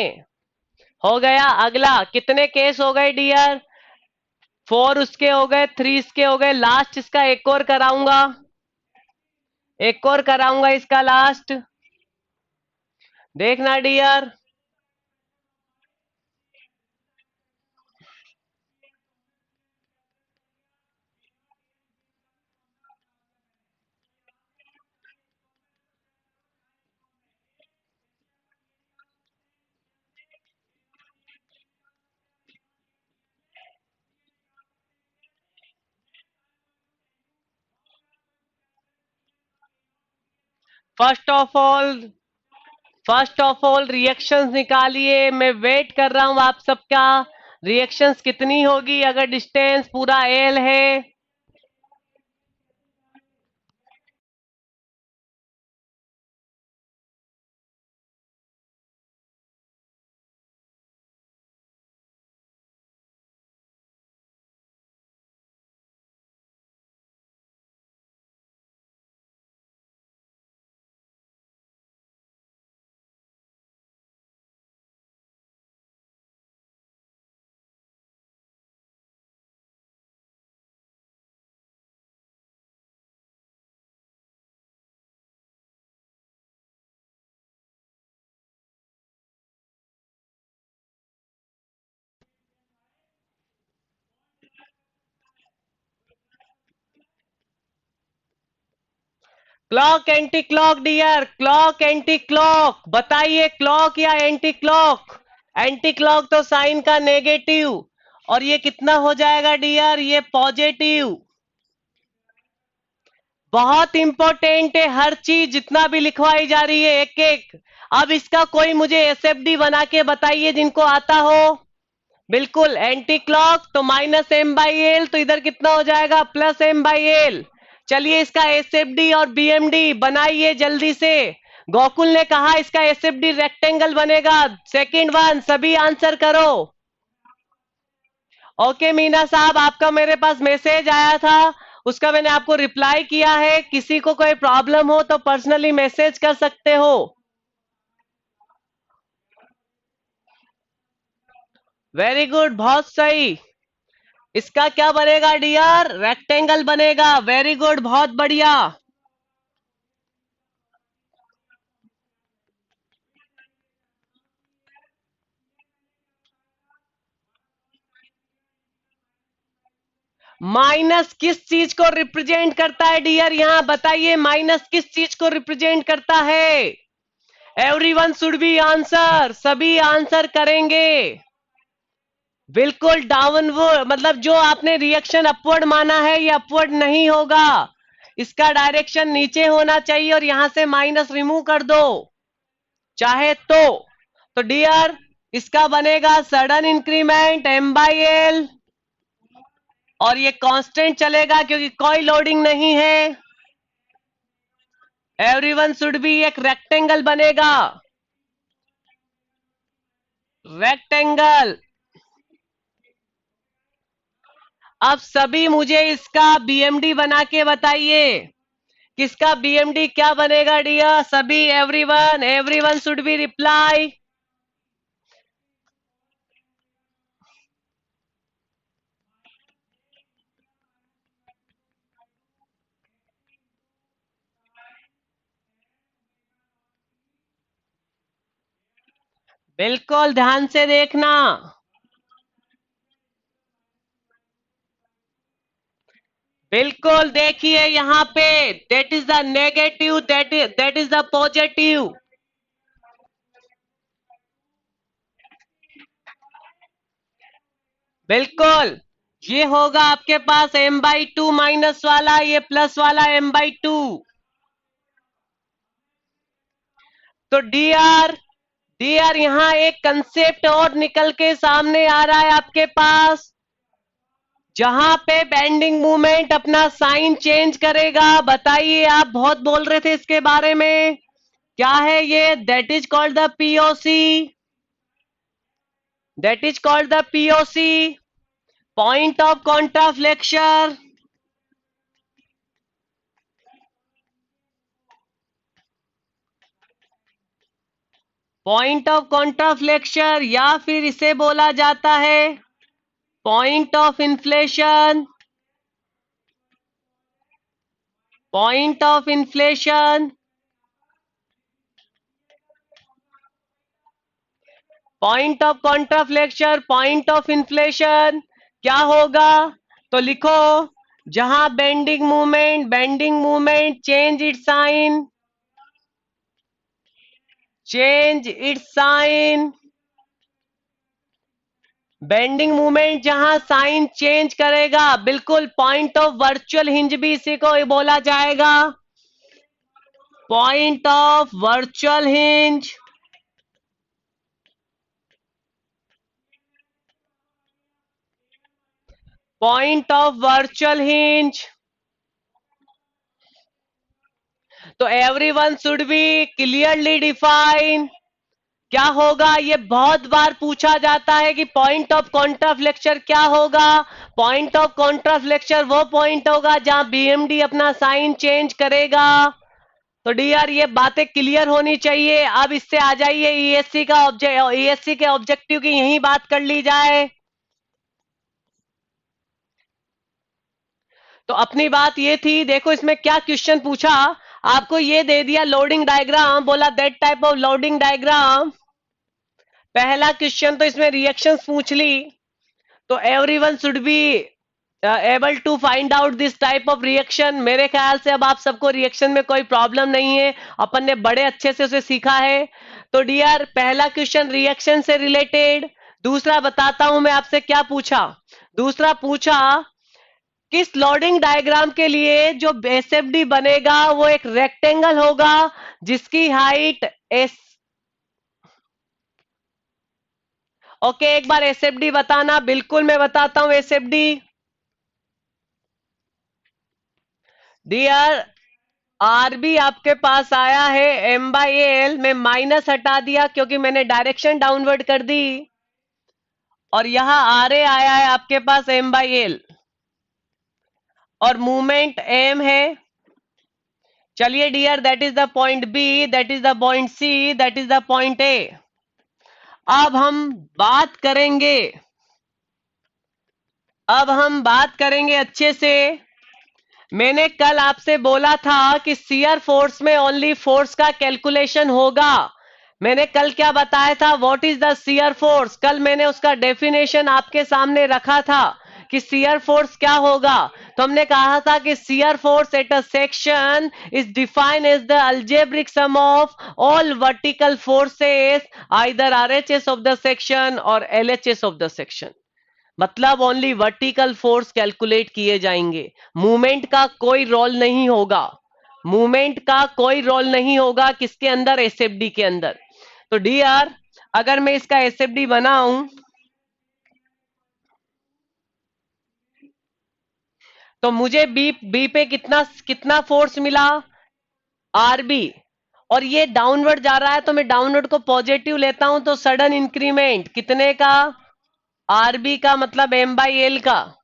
हो गया। अगला कितने केस हो गए डियर? 4 उसके हो गए, 3 इसके हो गए। लास्ट इसका एक और कराऊंगा, एक और कराऊंगा इसका लास्ट। देखना dear. First of all, first of all reactions निकालिए। मैं वेट कर रहा हूं आप सबका। रिएक्शंस कितनी होगी अगर डिस्टेंस पूरा L है? Clock anti clock dear, clock anti clock, बताइए क्लॉक या एंटी क्लॉक? एंटी क्लॉक तो साइन का नेगेटिव, और ये कितना हो जाएगा डियर? ये पॉजिटिव। बहुत इंपॉर्टेंट है हर चीज जितना भी लिखवाई जा रही है एक एक। अब इसका कोई मुझे एसएफडी बना के बताइए जिनको आता हो। बिल्कुल एंटी क्लॉक तो -m/l, तो इधर कितना हो जाएगा? +m/l। चलिए इसका एसएफडी और बीएमडी बनाइए जल्दी से। गोकुल ने कहा इसका एसएफडी रेक्टेंगल बनेगा। सेकंड वन, सभी आंसर करो। ओके मीना साहब, आपका मेरे पास मैसेज आया था, उसका मैंने आपको रिप्लाई किया है। किसी को कोई प्रॉब्लम हो तो पर्सनली मैसेज कर सकते हो। वेरी गुड, बहुत सही। इसका क्या बनेगा डियर? रेक्टेंगल बनेगा। वेरी गुड, बहुत बढ़िया। माइनस किस चीज को रिप्रेजेंट करता है डियर? यहां बताइए माइनस किस चीज को रिप्रेजेंट करता है? एवरीवन शुड बी आंसर, सभी आंसर करेंगे। बिल्कुल डाउनवर्ड, मतलब जो आपने रिएक्शन अपवर्ड माना है ये अपवर्ड नहीं होगा, इसका डायरेक्शन नीचे होना चाहिए, और यहां से माइनस रिमूव कर दो चाहे तो डियर इसका बनेगा सडन इंक्रीमेंट m/l, और ये कांस्टेंट चलेगा क्योंकि कोई लोडिंग नहीं है। एवरीवन शुड बी, एक रेक्टेंगल बनेगा। रेक्टेंगल। अब सभी मुझे इसका बीएमडी बना के बताइए, किसका बीएमडी क्या बनेगा डियर? सभी, everyone, everyone should be reply. बिल्कुल ध्यान से देखना। बिल्कुल देखिए यहाँ पे, that is the negative, that is the positive. बिल्कुल, ये होगा आपके पास m/2 माइनस वाला, ये प्लस वाला m/2। तो डी आर यहाँ एक कंसेप्ट और निकल के सामने आ रहा है आपके पास, जहां पे बेंडिंग मूवमेंट अपना साइन चेंज करेगा। बताइए, आप बहुत बोल रहे थे इसके बारे में, क्या है ये? That is called the POC, that is called the POC, point of contraflexion. Point of contraflexion, या फिर इसे बोला जाता है point of inflection, point of inflection, point of contraflexion, point of inflection. क्या होगा? तो लिखो, जहां bending movement change its sign, change its sign, bending movement जहां साइन चेंज करेगा, बिल्कुल पॉइंट ऑफ वर्चुअल हिंज भी इसी को बोला जाएगा, point of virtual hinge. Point of virtual hinge. तो everyone should be clearly define. क्या होगा? ये बहुत बार पूछा जाता है कि पॉइंट ऑफ कॉन्ट्राफ्लेक्शन क्या होगा। पॉइंट ऑफ कॉन्ट्राफ्लेक्शन वो पॉइंट होगा जहां बीएमडी अपना साइन चेंज करेगा। तो डियर ये बातें क्लियर होनी चाहिए। अब इससे आ जाइए ईएससी के ऑब्जेक्टिव की यही बात कर ली जाए। तो अपनी बात ये थी, देखो इसमें क्या क्वेश्चन पूछा, आपको ये दे दिया लोडिंग डायग्राम, बोला that type of loading diagram. पहला क्वेश्चन तो इसमें रिएक्शंस पूछ ली, तो everyone should be able to find out this type of reaction? मेरे ख्याल से अब आप सबको रिएक्शन में कोई प्रॉब्लम नहीं है, अपन ने बड़े अच्छे से उसे सीखा है। तो डियर, पहला क्वेश्चन रिएक्शन से रिलेटेड। दूसरा बताता हूं मैं आपसे क्या पूछा। दूसरा पूछा, किस लोडिंग डायग्राम के लिए जो एसएफडी बनेगा वो एक रेक्टेंगल होगा जिसकी हाइट एस। ओके, एक बार एसएफडी बताना। बिल्कुल मैं बताता हूं एसएफडी। डियर, आरबी आपके पास आया है एम बाई एल में, माइनस हटा दिया क्योंकि मैंने डायरेक्शन डाउनवर्ड कर दी, और यहां आर ए आया है आपके पास एम बाई एल, और मूवमेंट एम है। चलिए dear, that is the point B, that is the point C, that is the point A. अब हम बात करेंगे, अब हम बात करेंगे अच्छे से। मैंने कल आपसे बोला था कि शियर फोर्स में ओनली फोर्स का कैलकुलेशन होगा। मैंने कल क्या बताया था, what is the shear force? कल मैंने उसका डेफिनेशन आपके सामने रखा था कि शियर फोर्स क्या होगा। तो हमने कहा था कि shear force at a section is defined as the algebraic sum of all vertical forces either RHS of the section और एलएचएस ऑफ द सेक्शन। मतलब ओनली वर्टिकल फोर्स कैलकुलेट किए जाएंगे, मूवमेंट का कोई रोल नहीं होगा। मूवमेंट का कोई रोल नहीं होगा किसके अंदर? एसएफडी के अंदर। तो डीआर, अगर मैं इसका एसएफडी बनाऊं तो मुझे बी बी पे कितना कितना फोर्स मिला? आरबी। और ये डाउनवर्ड जा रहा है तो मैं डाउनवर्ड को पॉजिटिव लेता हूं, तो सडन इंक्रीमेंट कितने का? आरबी का, मतलब एम बाई एल का।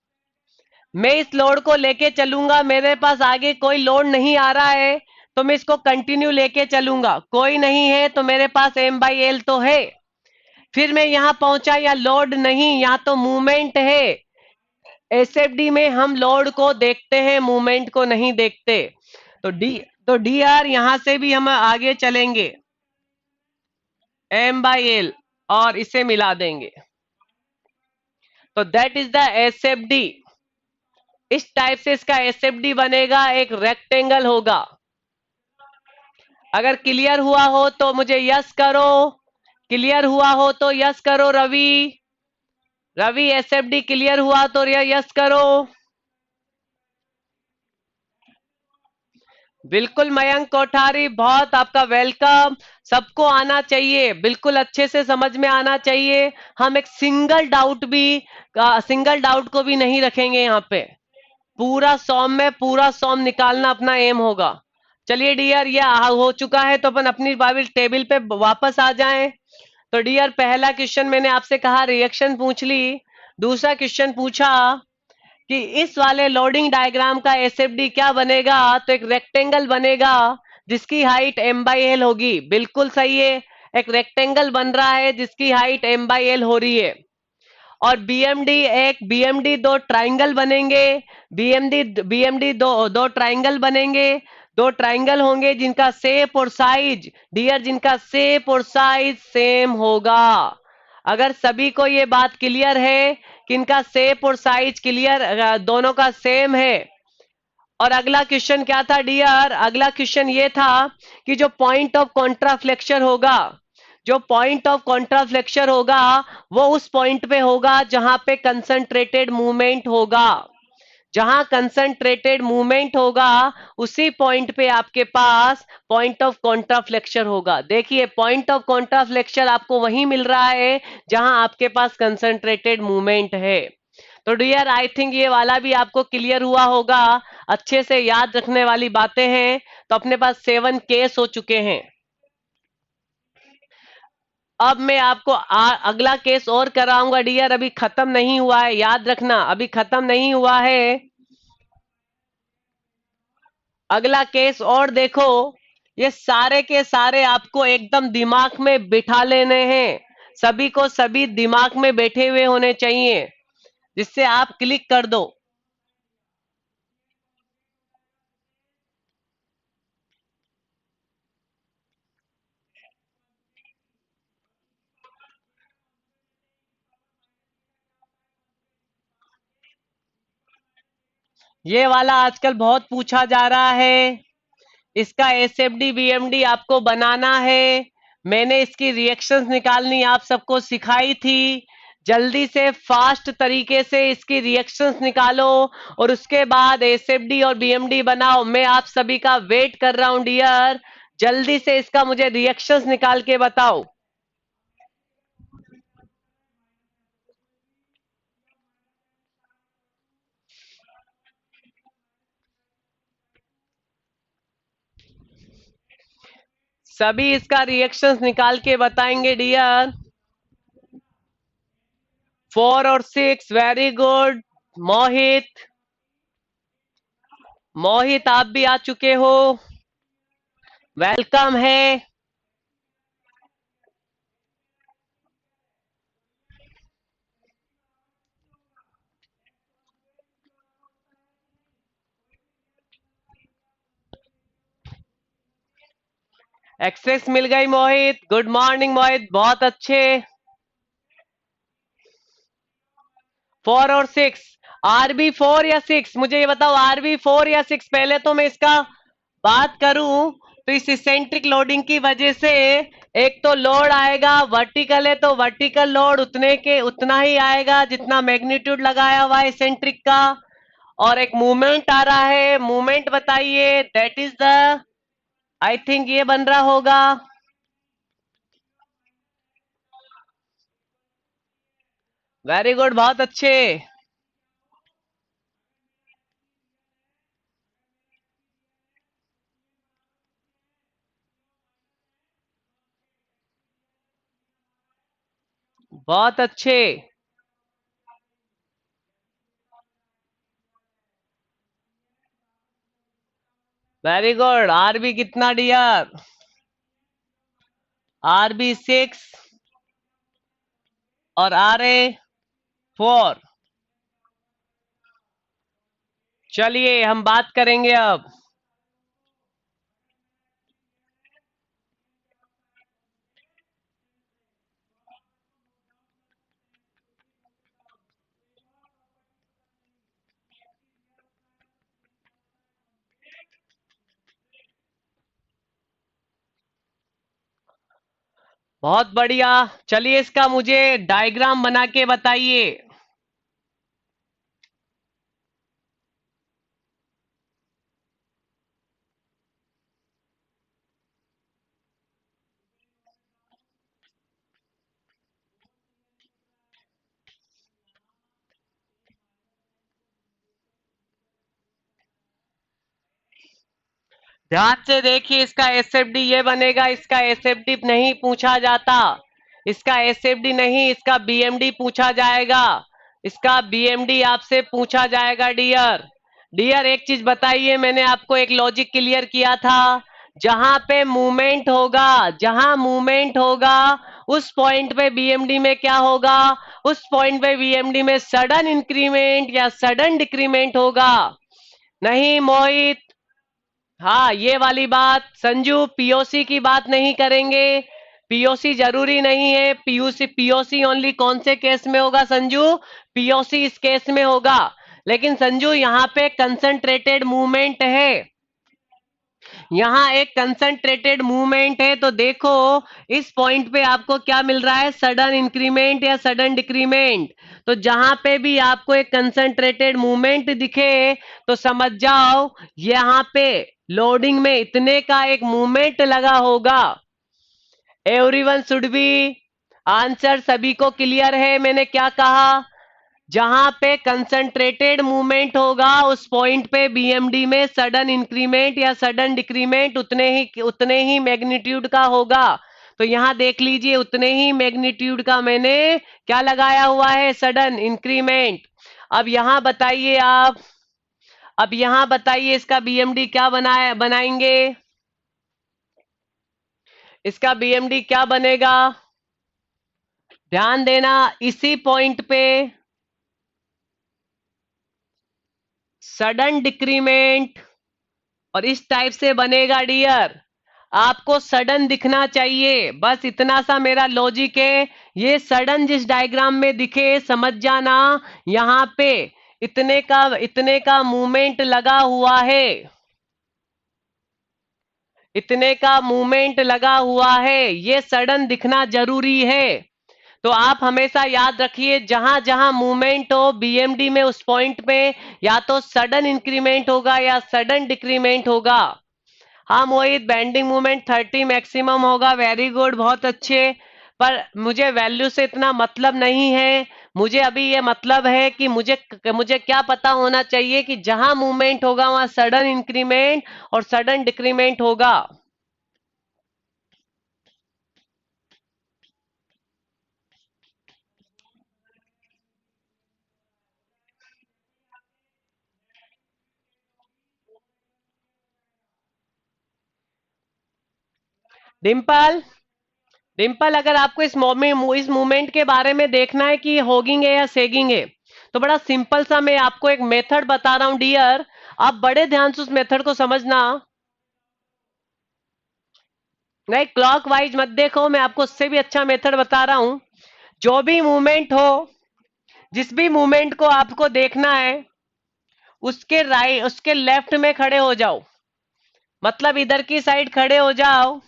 मैं इस लोड को लेके चलूंगा, मेरे पास आगे कोई लोड नहीं आ रहा है तो मैं इसको कंटिन्यू लेके चलूंगा, कोई नहीं है तो मेरे पास एम बाई एल तो है। फिर मैं यहां पहुंचा, या लोड नहीं, यहां तो मूवमेंट है। एसएफडी में हम लोड को देखते हैं, मूवमेंट को नहीं देखते। तो डी, तो डी आर यहां से भी हम आगे चलेंगे, एम बाई एल, और इसे मिला देंगे। तो दैट इज द एसएफडी। इस टाइप से इसका एसएफडी बनेगा, एक रेक्टेंगल होगा। अगर क्लियर हुआ हो तो मुझे यस करो, क्लियर हुआ हो तो यस करो। रवि, रवि एसएफडी क्लियर हुआ तो यस करो। बिल्कुल मयंक कोठारी, बहुत आपका वेलकम। सबको आना चाहिए, बिल्कुल अच्छे से समझ में आना चाहिए। हम एक सिंगल डाउट को भी नहीं रखेंगे यहाँ पे। पूरा सॉम में पूरा सॉम निकालना अपना एम होगा। चलिए डियर, ये हो चुका है तो अपन अपनी बाबिल टेबल पे वापस आ जाएं। तो डियर, पहला क्वेश्चन मैंने आपसे कहा रिएक्शन पूछ ली। दूसरा क्वेश्चन पूछा कि इस वाले लोडिंग डायग्राम का एसएफडी क्या बनेगा? तो एक रेक्टेंगल बनेगा जिसकी हाइट एम बाई एल होगी। बिल्कुल सही है, एक रेक्टेंगल बन रहा है जिसकी हाइट एम बाई एल हो रही है। और बीएमडी दो ट्राइंगल बनेंगे। बीएमडी दो दो ट्राइंगल बनेंगे। दो ट्राइंगल होंगे जिनका शेप और साइज, डियर, जिनका शेप और साइज सेम होगा। अगर सभी को ये बात क्लियर है कि इनका शेप और साइज क्लियर, दोनों का सेम है। और अगला क्वेश्चन क्या था डियर? अगला क्वेश्चन ये था कि जो पॉइंट ऑफ कॉन्ट्राफ्लेक्शन होगा, जो पॉइंट ऑफ कॉन्ट्राफ्लेक्शन होगा वो उस पॉइंट पे होगा जहां पे कंसंट्रेटेड मूवमेंट होगा। जहां कंसंट्रेटेड मूवमेंट होगा उसी पॉइंट पे आपके पास पॉइंट ऑफ कॉन्ट्राफ्लेक्शन होगा। देखिए, पॉइंट ऑफ कॉन्ट्राफ्लेक्शन आपको वहीं मिल रहा है जहां आपके पास कंसंट्रेटेड मूवमेंट है। तो डियर, आई थिंक ये वाला भी आपको क्लियर हुआ होगा। अच्छे से याद रखने वाली बातें हैं। तो अपने पास 7 केस हो चुके हैं। अब मैं आपको अगला केस और कराऊंगा डियर, अभी खत्म नहीं हुआ है, याद रखना, अभी खत्म नहीं हुआ है। अगला केस और देखो। ये सारे के सारे आपको एकदम दिमाग में बिठा लेने हैं, सभी को सभी दिमाग में बैठे हुए होने चाहिए जिससे आप क्लिक कर दो। ये वाला आजकल बहुत पूछा जा रहा है। इसका एसएफडी बीएमडी आपको बनाना है। मैंने इसकी रिएक्शंस निकालनी आप सबको सिखाई थी। जल्दी से फास्ट तरीके से इसकी रिएक्शंस निकालो और उसके बाद एसएफडी और बीएमडी बनाओ। मैं आप सभी का वेट कर रहा हूं डियर। जल्दी से इसका मुझे रिएक्शंस निकाल के बताओ। सभी इसका रिएक्शंस निकाल के बताएंगे डियर। 4 और 6 वेरी गुड। मोहित, मोहित आप भी आ चुके हो, वेलकम है। एक्सेस मिल गई मोहित, गुड मॉर्निंग मोहित, बहुत अच्छे। 4 और 6, RB 4 या 6, मुझे ये बताओ RB 4 या 6। पहले तो मैं इसका बात करूं तो इस इसेंट्रिक लोडिंग की वजह से एक तो लोड आएगा, वर्टिकल है तो वर्टिकल लोड उतने के उतना ही आएगा जितना मैग्नीट्यूड लगाया हुआ है इसेंट्रिक का। और एक मूवमेंट आ रहा है, मूवमेंट बताइए, that is the, I think ये बन रहा होगा। वेरी गुड, बहुत अच्छे। बहुत अच्छे। Very good. RB कितना डियर? RB 6 और RA 4। चलिए हम बात करेंगे अब। बहुत बढ़िया। चलिए इसका मुझे डायग्राम बना के बताइए। ध्यान से देखिए, इसका एसएफडी ये बनेगा। इसका एसएफडी नहीं पूछा जाता, इसका एसएफडी नहीं, इसका बीएमडी पूछा जाएगा। इसका बीएमडी आपसे पूछा जाएगा डियर। डियर एक चीज बताइए, मैंने आपको एक लॉजिक क्लियर किया था। जहां पे मूवमेंट होगा, जहां मूवमेंट होगा उस पॉइंट पे बीएमडी में क्या होगा? उस पॉइंट पे बीएमडी में सडन इंक्रीमेंट या सडन डिक्रीमेंट होगा। नहीं मोहित, हाँ ये वाली बात। संजू पीओसी की बात नहीं करेंगे, पीओसी जरूरी नहीं है। पीयूसी पीओसी ओनली कौन से केस में होगा संजू? पीओसी इस केस में होगा। लेकिन संजू यहाँ पे कंसंट्रेटेड मूवमेंट है, यहाँ एक कंसंट्रेटेड मूवमेंट है। तो देखो इस पॉइंट पे आपको क्या मिल रहा है? सडन इंक्रीमेंट या सडन डिक्रीमेंट। तो जहां पे भी आपको एक कंसंट्रेटेड मूवमेंट दिखे तो समझ जाओ यहाँ पे लोडिंग में इतने का एक मूवमेंट लगा होगा। एवरीवन शुड बी आंसर, सभी को क्लियर है मैंने क्या कहा? जहां पे कंसंट्रेटेड मूवमेंट होगा उस पॉइंट पे बीएमडी में सडन इंक्रीमेंट या सडन डिक्रीमेंट उतने ही मैग्नीट्यूड का होगा। तो यहां देख लीजिए, उतने ही मैग्नीट्यूड का मैंने क्या लगाया हुआ है? Sudden increment. अब यहां बताइए आप, अब यहां बताइए इसका बीएमडी क्या बनाएंगे? इसका बीएमडी क्या बनेगा? ध्यान देना, इसी पॉइंट पे सडन डिक्रीमेंट और इस टाइप से बनेगा डियर। आपको सडन दिखना चाहिए, बस इतना सा मेरा लॉजिक है। ये सडन जिस डायग्राम में दिखे समझ जाना, यहाँ पे इतने का मूवमेंट लगा हुआ है, इतने का मूवमेंट लगा हुआ है, ये सडन दिखना जरूरी है। तो आप हमेशा याद रखिए, जहां जहां मूवमेंट हो बीएमडी में उस पॉइंट पे या तो सडन इंक्रीमेंट होगा या सडन डिक्रीमेंट होगा। हाँ मोहित, बेंडिंग मूवमेंट 30 मैक्सिमम होगा, वेरी गुड, बहुत अच्छे। पर मुझे वैल्यू से इतना मतलब नहीं है, मुझे अभी ये मतलब है कि मुझे क्या पता होना चाहिए कि जहां मूवमेंट होगा वहां सडन इंक्रीमेंट और सडन डिक्रीमेंट होगा। डिम्पल, डिम्पल, अगर आपको इस मूवमेंट के बारे में देखना है कि होगिंग है या सेगिंग है, तो बड़ा सिंपल सा मैं आपको एक मेथड बता रहा हूं डियर। आप बड़े ध्यान से उस मेथड को समझना। नहीं, क्लॉक वाइज मत देखो, मैं आपको उससे भी अच्छा मेथड बता रहा हूं। जो भी मूवमेंट हो, जिस भी मूवमेंट को आपको देखना है, उसके राइट उसके लेफ्ट में खड़े हो जाओ, मतलब इधर की साइड खड़े हो जाओ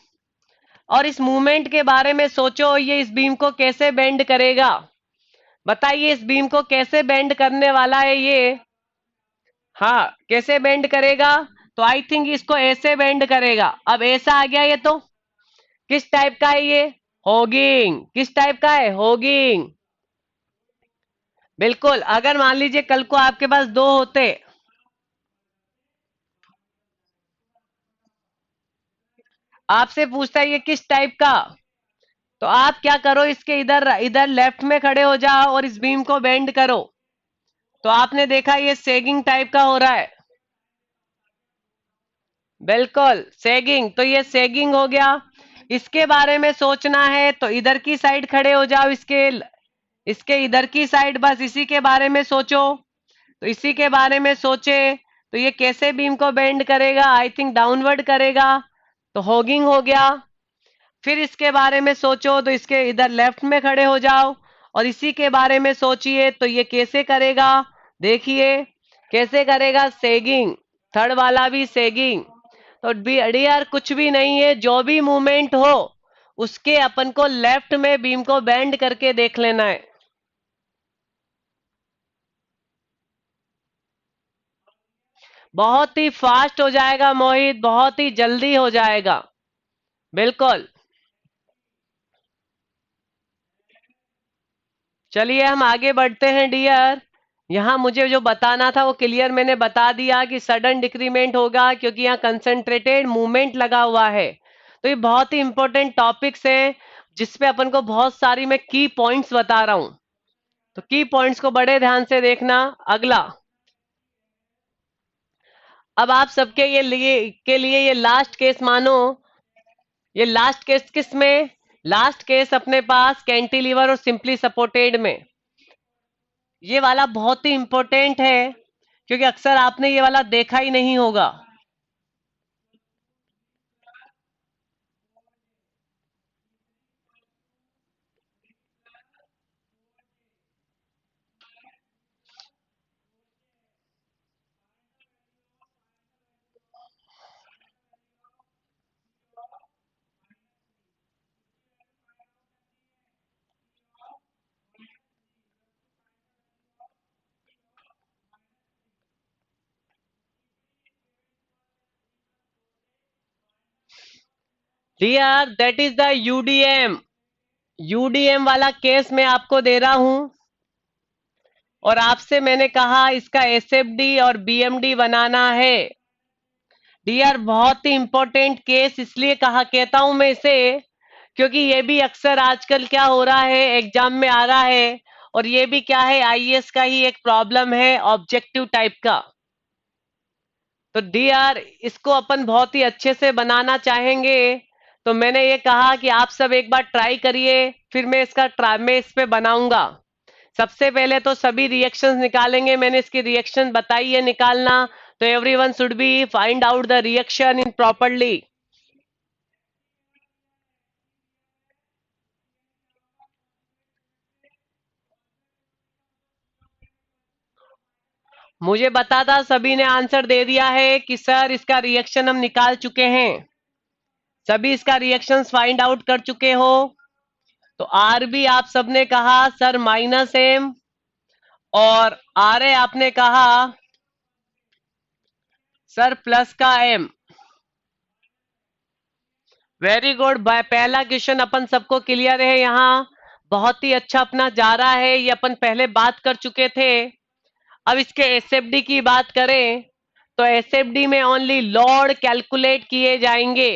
और इस मूवमेंट के बारे में सोचो, ये इस बीम को कैसे बेंड करेगा। बताइए इस बीम को कैसे बेंड करने वाला है ये। हाँ, कैसे बेंड करेगा? तो आई थिंक इसको ऐसे बेंड करेगा। अब ऐसा आ गया ये, तो किस टाइप का है ये? होगिंग। किस टाइप का है? होगिंग। बिल्कुल। अगर मान लीजिए कल को आपके पास दो होते, आपसे पूछता है ये किस टाइप का, तो आप क्या करो, इसके इधर इधर लेफ्ट में खड़े हो जाओ और इस बीम को बेंड करो। तो आपने देखा ये सेगिंग टाइप का हो रहा है। बिल्कुल सेगिंग, तो ये सेगिंग हो गया। इसके बारे में सोचना है तो इधर की साइड खड़े हो जाओ, इसके इसके इधर की साइड, बस इसी के बारे में सोचो। तो इसी के बारे में सोचे तो ये कैसे बीम को बेंड करेगा? आई थिंक डाउनवर्ड करेगा, तो होगिंग हो गया। फिर इसके बारे में सोचो तो इसके इधर लेफ्ट में खड़े हो जाओ और इसी के बारे में सोचिए तो ये कैसे करेगा। देखिए कैसे करेगा, सेगिंग। थर्ड वाला भी सेगिंग। तो बी अड़ियार कुछ भी नहीं है, जो भी मूवमेंट हो उसके अपन को लेफ्ट में बीम को बेंड करके देख लेना है। बहुत ही फास्ट हो जाएगा मोहित, बहुत ही जल्दी हो जाएगा। बिल्कुल। चलिए हम आगे बढ़ते हैं डियर। यहाँ मुझे जो बताना था वो क्लियर मैंने बता दिया कि सडन डिक्रीमेंट होगा क्योंकि यहाँ कंसंट्रेटेड मूवमेंट लगा हुआ है। तो ये बहुत ही इंपॉर्टेंट टॉपिक्स हैं जिसपे अपन को बहुत सारी मैं की पॉइंट्स बता रहा हूं। तो की पॉइंट्स को बड़े ध्यान से देखना। अगला, अब आप सबके लिए ये लास्ट केस मानो। ये लास्ट केस किस में? लास्ट केस अपने पास कैंटिलीवर और सिंपली सपोर्टेड में। ये वाला बहुत ही इंपॉर्टेंट है क्योंकि अक्सर आपने ये वाला देखा ही नहीं होगा। Dear, that is the UDM. UDM वाला केस मैं आपको दे रहा हूं और आपसे मैंने कहा इसका एसएफडी और बीएमडी बनाना है। डियर, बहुत ही इंपॉर्टेंट केस इसलिए कहा कहता हूं मैं इसे क्योंकि ये भी अक्सर आजकल क्या हो रहा है, एग्जाम में आ रहा है। और ये भी क्या है, आईएएस का ही एक प्रॉब्लम है, ऑब्जेक्टिव टाइप का। तो डी आर, इसको अपन बहुत ही अच्छे से बनाना चाहेंगे। तो मैंने ये कहा कि आप सब एक बार ट्राई करिए, फिर मैं इस पे बनाऊंगा। सबसे पहले तो सभी रिएक्शंस निकालेंगे, मैंने इसकी रिएक्शन बताई है निकालना। तो everyone should B find out the reaction in properly. मुझे बता था, सभी ने आंसर दे दिया है कि सर इसका रिएक्शन हम निकाल चुके हैं, सभी इसका रिएक्शंस फाइंड आउट कर चुके हो। तो आर बी आप सबने कहा सर -m, और आर ए आपने कहा सर प्लस का m। Very good bye. पहला क्वेश्चन अपन सबको क्लियर है यहाँ, बहुत ही अच्छा अपना जा रहा है, ये अपन पहले बात कर चुके थे। अब इसके एसएफडी की बात करें तो एसएफडी में ओनली लोड कैलकुलेट किए जाएंगे।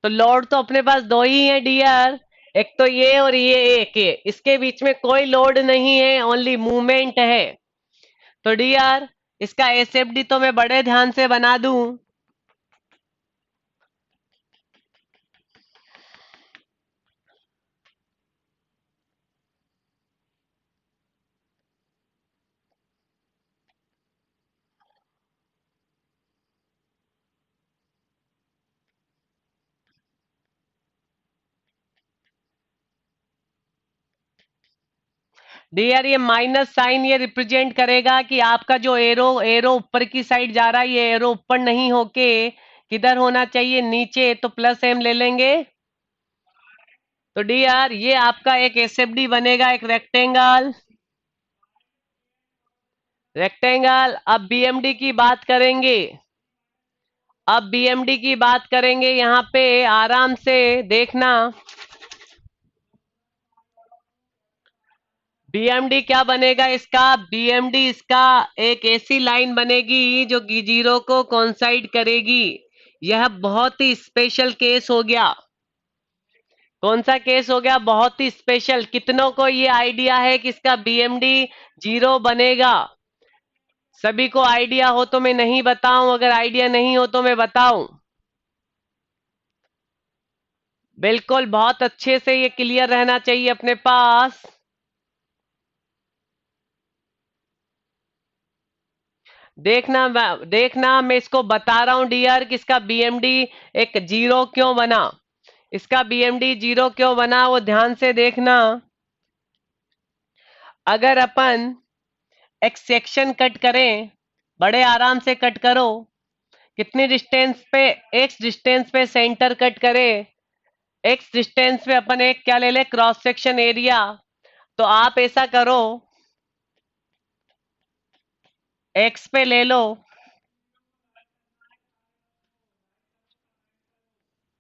तो लोड तो अपने पास दो ही है डियर, एक तो ये और ये एक है, इसके बीच में कोई लोड नहीं है, ओनली मूवमेंट है। तो डियर इसका एसएफडी तो मैं बड़े ध्यान से बना दूं। डियर ये माइनस साइन ये रिप्रेजेंट करेगा कि आपका जो एरो एरो ऊपर की साइड जा रहा है, ये एरो ऊपर नहीं होके किधर होना चाहिए, नीचे। तो प्लस एम ले लेंगे। तो डियर ये आपका एक एसएफडी बनेगा, एक रेक्टेंगल। रेक्टेंगल। अब बीएमडी की बात करेंगे, अब बीएमडी की बात करेंगे, यहाँ पे आराम से देखना। बीएमडी क्या बनेगा इसका, बीएमडी इसका एक ऐसी लाइन बनेगी जो कि जीरो को कोइंसाइड करेगी। यह बहुत ही स्पेशल केस हो गया। कौन सा केस हो गया, बहुत ही स्पेशल। कितनों को ये आइडिया है कि इसका बीएमडी जीरो बनेगा? सभी को आइडिया हो तो मैं नहीं बताऊं, अगर आइडिया नहीं हो तो मैं बताऊं? बिल्कुल, बहुत अच्छे से ये क्लियर रहना चाहिए अपने पास। देखना मैं इसको बता रहा हूं डियर कि इसका बीएमडी एक जीरो क्यों बना, इसका बीएमडी जीरो क्यों बना, वो ध्यान से देखना। अगर अपन एक सेक्शन कट करें, बड़े आराम से कट करो, कितनी डिस्टेंस पे, एक्स डिस्टेंस पे सेंटर कट करें, एक्स डिस्टेंस पे अपन एक क्या ले ले, क्रॉस सेक्शन एरिया। तो आप ऐसा करो, एक्स पे ले लो,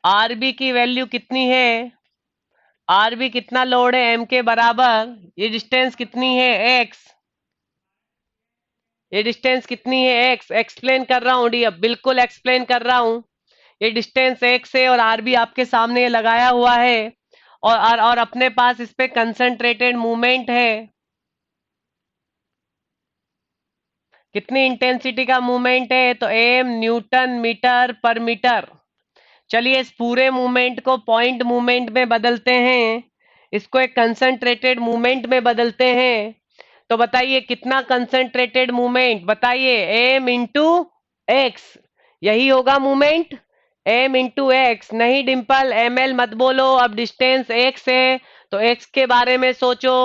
आरबी की वैल्यू कितनी है, आरबी कितना लोड है एम के बराबर, ये डिस्टेंस कितनी है एक्स, ये डिस्टेंस कितनी है एक्स। एक्सप्लेन कर रहा हूँ डी, अब बिल्कुल एक्सप्लेन कर रहा हूँ। ये डिस्टेंस एक्स है और आरबी आपके सामने लगाया हुआ है, और अपने पास इस पे कंसंट्रेटेड मूवमेंट है। कितनी इंटेंसिटी का मूवमेंट है, तो एम न्यूटन मीटर पर मीटर। चलिए इस पूरे मूवमेंट को पॉइंट मूवमेंट में बदलते हैं, इसको एक कंसंट्रेटेड मूवमेंट में बदलते हैं। तो बताइए कितना कंसंट्रेटेड मूवमेंट, बताइए, एम इंटू एक्स, यही होगा मूवमेंट, एम इंटू एक्स। नहीं डिम्पल, एम एल मत बोलो, अब डिस्टेंस एक्स है तो एक्स के बारे में सोचो,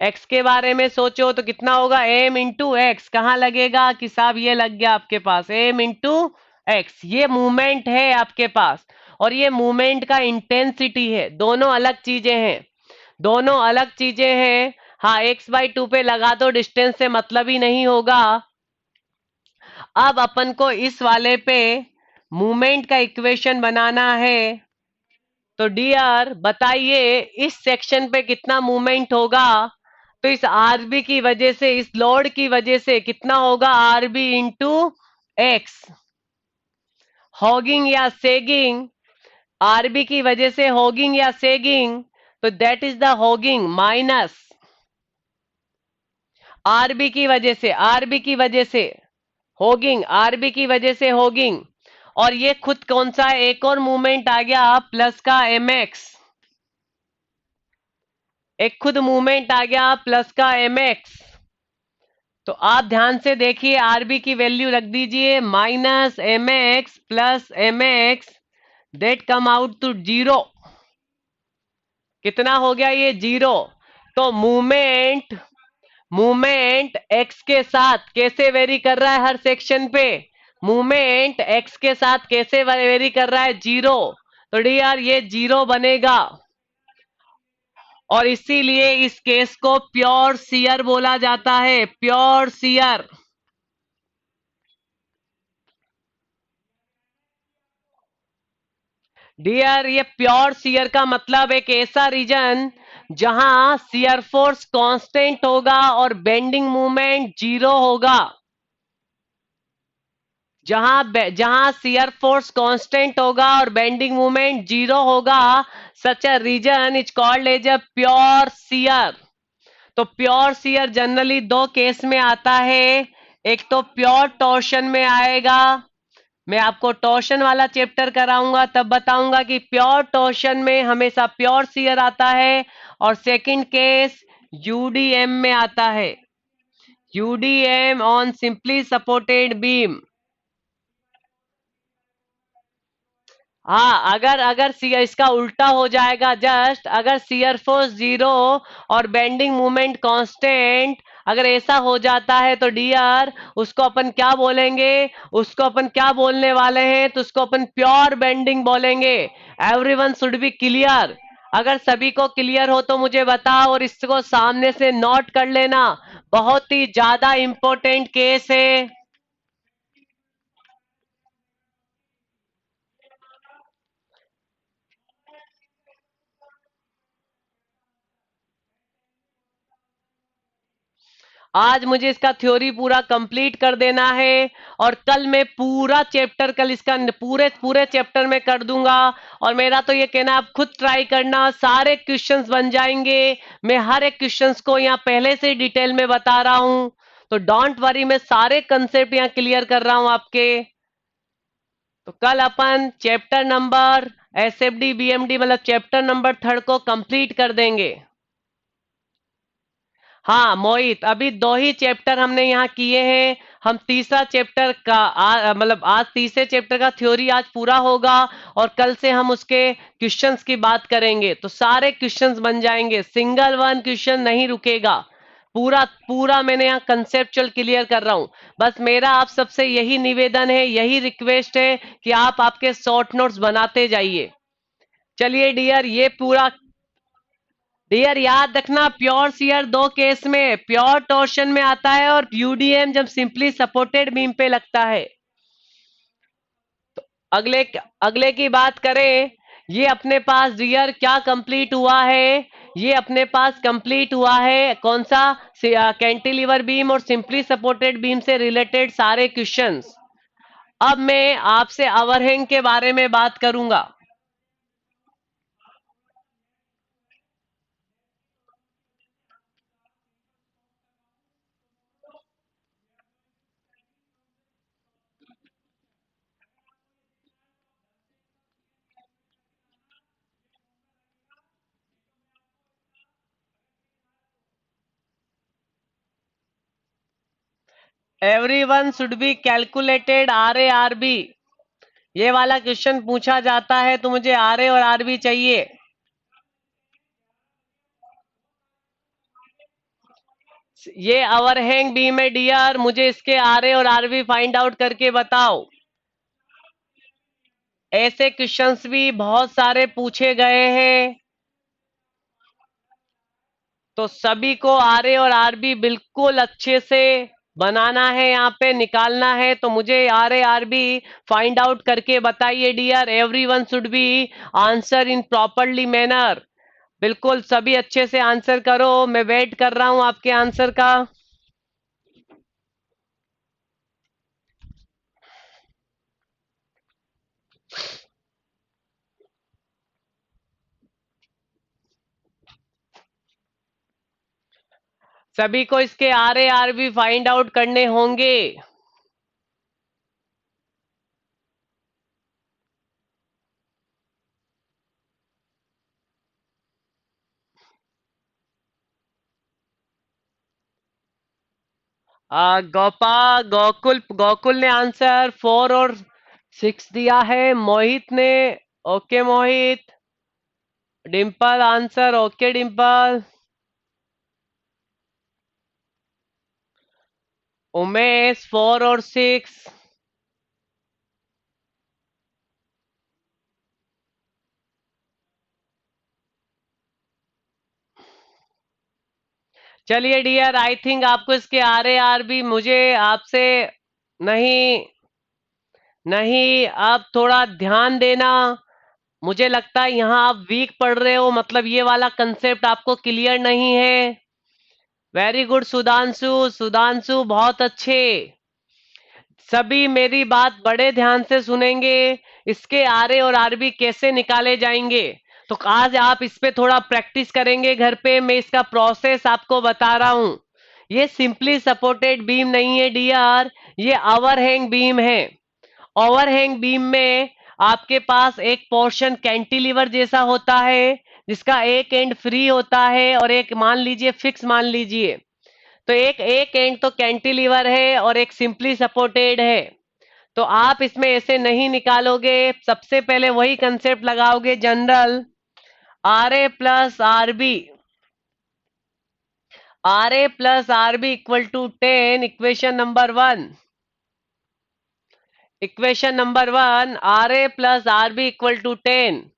एक्स के बारे में सोचो। तो कितना होगा, एम इंटू एक्स। कहाँ लगेगा कि साहब, ये लग गया आपके पास, एम इंटू एक्स। ये मूवमेंट है आपके पास, और ये मूवमेंट का इंटेंसिटी है, दोनों अलग चीजें हैं, दोनों अलग चीजें हैं। हाँ, एक्स बाई टू पे लगा दो, डिस्टेंस से मतलब ही नहीं होगा। अब अपन को इस वाले पे मूवमेंट का इक्वेशन बनाना है। तो डियर बताइए इस सेक्शन पे कितना मूवमेंट होगा, तो इस आरबी की वजह से, इस लोड की वजह से कितना होगा, आरबी इंटू एक्स। हॉगिंग या सेगिंग, आरबी की वजह से हॉगिंग या सेगिंग, तो that is the hogging minus RB की वजह से, आरबी की वजह से होगिंग, आरबी की वजह से होगिंग। और ये खुद कौन सा है, एक और मूवमेंट आ गया प्लस का एम एक्स, एक खुद मूवमेंट आ गया प्लस का एम एक्स। तो आप ध्यान से देखिए, आरबी की वैल्यू रख दीजिए minus M X plus M X, that come out to zero. कितना हो गया ये, जीरो। तो मूवमेंट, मूवमेंट एक्स के साथ कैसे वेरी कर रहा है हर सेक्शन पे? मूवमेंट एक्स के साथ कैसे वेरी कर रहा है? जीरो। तो डी यार ये जीरो बनेगा, और इसीलिए इस केस को प्योर सीयर बोला जाता है, प्योर सीयर। डियर ये प्योर सीयर का मतलब एक ऐसा रीजन जहां सीयर फोर्स कांस्टेंट होगा और बेंडिंग मूवमेंट जीरो होगा। जहां सीयर फोर्स कांस्टेंट होगा और बेंडिंग मूवमेंट जीरो होगा, such a region is called as a pure shear. तो प्योर सीयर जनरली दो केस में आता है। एक तो प्योर टॉर्शन में आएगा, मैं आपको टॉर्शन वाला चैप्टर कराऊंगा तब बताऊंगा कि प्योर टॉर्शन में हमेशा प्योर सीयर आता है। और सेकंड केस यूडीएम में आता है, UDM on simply supported beam. हाँ, अगर अगर सीयर इसका उल्टा हो जाएगा, जस्ट अगर सीयर फोर्स जीरो और बेंडिंग मोमेंट कांस्टेंट अगर ऐसा हो जाता है तो डियर उसको अपन क्या बोलेंगे? उसको अपन क्या बोलने वाले हैं? तो उसको अपन प्योर बेंडिंग बोलेंगे। Everyone should B clear. अगर सभी को क्लियर हो तो मुझे बताओ और इसको सामने से नोट कर लेना, बहुत ही ज्यादा इंपॉर्टेंट केस है। आज मुझे इसका थ्योरी पूरा कंप्लीट कर देना है, और कल मैं पूरा चैप्टर कल इसका पूरे पूरे चैप्टर में कर दूंगा। और मेरा तो ये कहना, आप खुद ट्राई करना, सारे क्वेश्चंस बन जाएंगे। मैं हर एक क्वेश्चंस को यहाँ पहले से डिटेल में बता रहा हूँ, तो डोंट वरी, मैं सारे कंसेप्ट यहाँ क्लियर कर रहा हूँ आपके। तो कल अपन चैप्टर नंबर एसएफडी बीएमडी मतलब चैप्टर नंबर थर्ड को कंप्लीट कर देंगे। हाँ मोहित, अभी दो ही चैप्टर हमने यहाँ किए हैं। हम तीसरा चैप्टर का मतलब आज तीसरे चैप्टर का थ्योरी आज पूरा होगा, और कल से हम उसके क्वेश्चंस की बात करेंगे, तो सारे क्वेश्चंस बन जाएंगे, सिंगल वन क्वेश्चन नहीं रुकेगा। पूरा पूरा मैंने यहाँ कंसेप्चुअल क्लियर कर रहा हूँ। बस मेरा आप सबसे यही निवेदन है, यही रिक्वेस्ट है कि आप आपके शॉर्ट नोट्स बनाते जाइए। चलिए डियर, ये पूरा डियर याद रखना, प्योर सीयर दो केस में, प्योर टॉर्शन में आता है और यूडीएम जब सिंपली सपोर्टेड बीम पे लगता है। अगले अगले की बात करें, ये अपने पास डियर क्या कंप्लीट हुआ है? ये अपने पास कंप्लीट हुआ है कौन सा? कैंटिलीवर बीम और सिंपली सपोर्टेड बीम से रिलेटेड सारे क्वेश्चंस। अब मैं आपसे ओवरहैंग के बारे में बात करूंगा। Everyone should be calculated R A R B. ये वाला क्वेश्चन पूछा जाता है तो मुझे आर ए और आर बी चाहिए। ये ओवरहैंग बीम है डियर, मुझे इसके आर ए और आर बी फाइंड आउट करके बताओ। ऐसे क्वेश्चंस भी बहुत सारे पूछे गए हैं, तो सभी को आर ए और आर बी बिल्कुल अच्छे से बनाना है, यहाँ पे निकालना है। तो मुझे R A R B find out करके बताइए dear. Everyone should be answer in properly manner. बिल्कुल सभी अच्छे से आंसर करो, मैं वेट कर रहा हूं आपके आंसर का। सभी को इसके R A R B find out करने होंगे। गोकुल गोकुल ने आंसर 4 और 6 दिया है। मोहित ने, okay Mohit. Dimple answer, okay Dimple. Umesh 4 और 6। चलिए डियर, आई थिंक आपको इसके आर भी मुझे आपसे नहीं, नहीं, आप थोड़ा ध्यान देना। मुझे लगता है यहाँ आप वीक पढ़ रहे हो, मतलब ये वाला कंसेप्ट आपको क्लियर नहीं है। वेरी गुड सुधांशु, सुधांशु बहुत अच्छे। सभी मेरी बात बड़े ध्यान से सुनेंगे। इसके और आरबी कैसे निकाले जाएंगे, तो आज आप इस पे थोड़ा प्रैक्टिस करेंगे घर पे। मैं इसका प्रोसेस आपको बता रहा हूं। ये सिंपली सपोर्टेड बीम नहीं है डियर, ये ओवरहैंग बीम है। ओवरहैंग बीम में आपके पास एक पोर्शन कैंटिलीवर जैसा होता है, जिसका एक एंड फ्री होता है और एक मान लीजिए फिक्स मान लीजिए। तो एक एक एंड तो कैंटिलीवर है और एक सिंपली सपोर्टेड है। तो आप इसमें ऐसे नहीं निकालोगे, सबसे पहले वही कंसेप्ट लगाओगे general. R A plus R B, R A plus R B equal to 10, equation number 1। Equation number 1, R A plus R B equal to 10।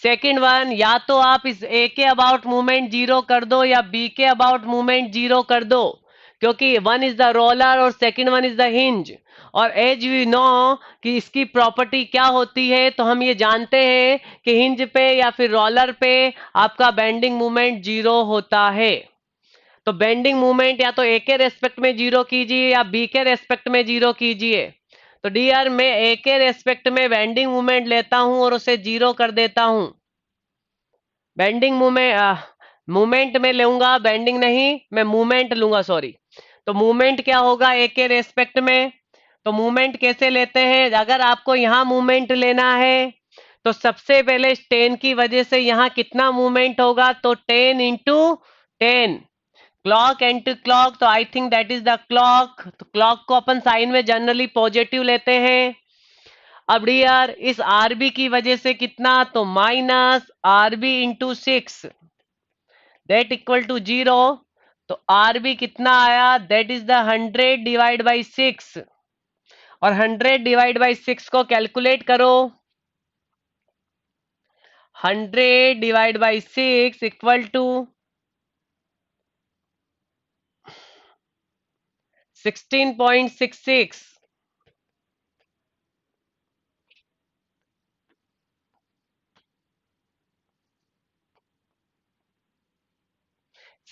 Second one, या तो आप इस ए के अबाउट मूवमेंट जीरो कर दो या बी के अबाउट मूवमेंट जीरो कर दो, क्योंकि वन इज द रोलर और second one is the hinge. और एज वी नो कि इसकी प्रॉपर्टी क्या होती है, तो हम ये जानते हैं कि हिंज पे या फिर रोलर पे आपका बेंडिंग मूवमेंट जीरो होता है। तो बेंडिंग मूवमेंट या तो ए के रेस्पेक्ट में जीरो कीजिए या बी के रेस्पेक्ट में जीरो कीजिए। तो डियर, मैं ए के रेस्पेक्ट में बेंडिंग मूवमेंट लेता हूं और उसे जीरो कर देता हूं। बेंडिंग मूवमेंट, मूवमेंट में लूंगा, बेंडिंग नहीं, मैं मूवमेंट लूंगा, सॉरी। तो मूवमेंट क्या होगा ए के रेस्पेक्ट में, तो मूवमेंट कैसे लेते हैं, अगर आपको यहां मूवमेंट लेना है तो सबसे पहले 10 की वजह से यहां कितना मूवमेंट होगा, तो 10 इंटू 10। क्लॉक एंटी क्लॉक, तो I think that is the clock. तो क्लॉक को अपन साइन में जनरली पॉजिटिव लेते हैं। अब डियर, इस आरबी की वजह से कितना, तो minus RB into 6, that equal to 0। तो आरबी कितना आया, that is the 100 divide by 6। और 100 डिवाइड बाई 6 को कैलकुलेट करो। 100 डिवाइड बाई 6 इक्वल टू 16.66।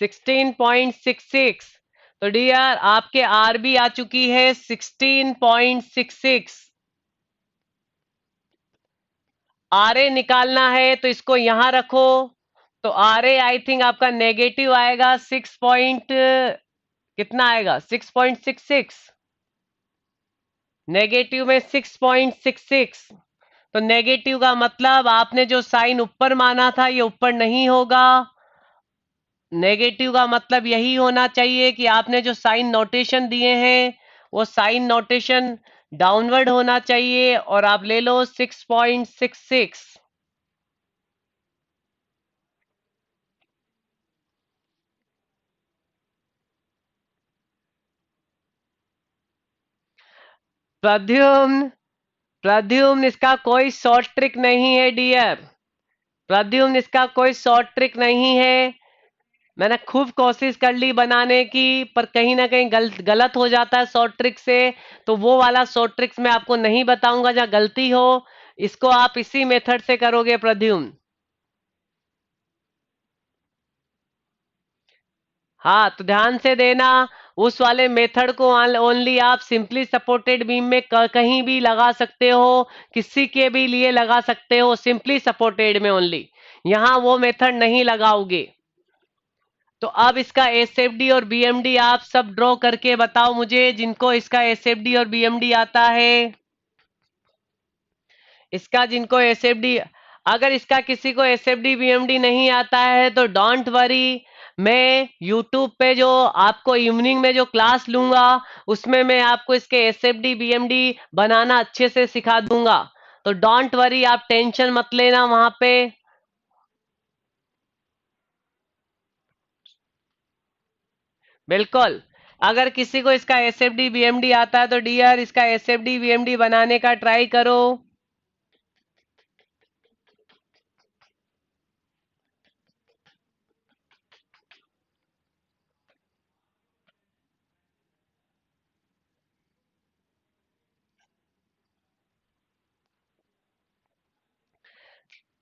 16.66। तो डियर, आपके आरबी आ चुकी है 16.66। आरए निकालना है तो इसको यहां रखो। तो आरए आई थिंक आपका नेगेटिव आएगा 6 पॉइंट, कितना आएगा, 6.66। नेगेटिव में 6.66। तो नेगेटिव का मतलब आपने जो साइन ऊपर माना था ये ऊपर नहीं होगा। नेगेटिव का मतलब यही होना चाहिए कि आपने जो साइन नोटेशन दिए हैं वो साइन नोटेशन डाउनवर्ड होना चाहिए, और आप ले लो 6.66। प्रद्युम्न, प्रद्युम्न इसका कोई शॉर्ट ट्रिक नहीं है डियर। प्रद्युम्न इसका कोई शॉर्ट ट्रिक नहीं है। मैंने खूब कोशिश कर ली बनाने की, पर कहीं ना कहीं गलत हो जाता है शॉर्ट ट्रिक से। तो वो वाला शॉर्ट ट्रिक्स मैं आपको नहीं बताऊंगा जहां गलती हो। इसको आप इसी मेथड से करोगे प्रद्युम्न। हाँ, तो ध्यान से देना। उस वाले मेथड को ओनली आप सिंपली सपोर्टेड बीम में कहीं भी लगा सकते हो, किसी के भी लिए लगा सकते हो, सिंपली सपोर्टेड में ओनली। यहाँ वो मेथड नहीं लगाओगे। तो अब इसका एसएफडी और बीएमडी आप सब ड्रॉ करके बताओ मुझे, जिनको इसका एसएफडी और बीएमडी आता है। इसका जिनको एसएफडी, अगर इसका किसी को एसएफडी बीएमडी नहीं आता है तो डोंट वरी। मैं यूट्यूब पे जो आपको इवनिंग में जो क्लास लूंगा उसमें मैं आपको इसके एसएफडी बीएमडी बनाना अच्छे से सिखा दूंगा। तो डोंट वरी, आप टेंशन मत लेना वहां पे। बिल्कुल। अगर किसी को इसका एसएफडी बीएमडी आता है तो डियर इसका एसएफडी बीएमडी बनाने का ट्राई करो।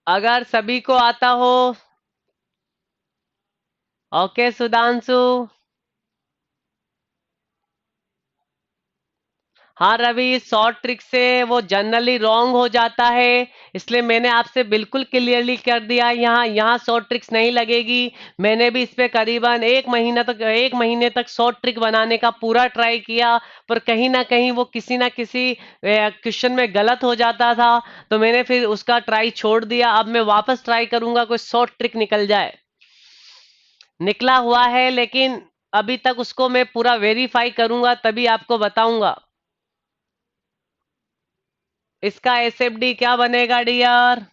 अगर सभी को आता हो। ओके सुधांशु। हाँ रवि, शॉर्ट ट्रिक से वो जनरली रॉन्ग हो जाता है, इसलिए मैंने आपसे बिल्कुल क्लियरली कर दिया, यहाँ यहाँ शॉर्ट ट्रिक्स नहीं लगेगी। मैंने भी इस पे करीबन एक महीने तक शॉर्ट ट्रिक बनाने का पूरा ट्राई किया, पर कहीं ना कहीं वो किसी ना किसी क्वेश्चन में गलत हो जाता था, तो मैंने फिर उसका ट्राई छोड़ दिया। अब मैं वापस ट्राई करूंगा कोई शॉर्ट ट्रिक निकल जाए। निकला हुआ है, लेकिन अभी तक उसको मैं पूरा वेरीफाई करूंगा तभी आपको बताऊंगा। इसका एसएफडी क्या बनेगा डियर?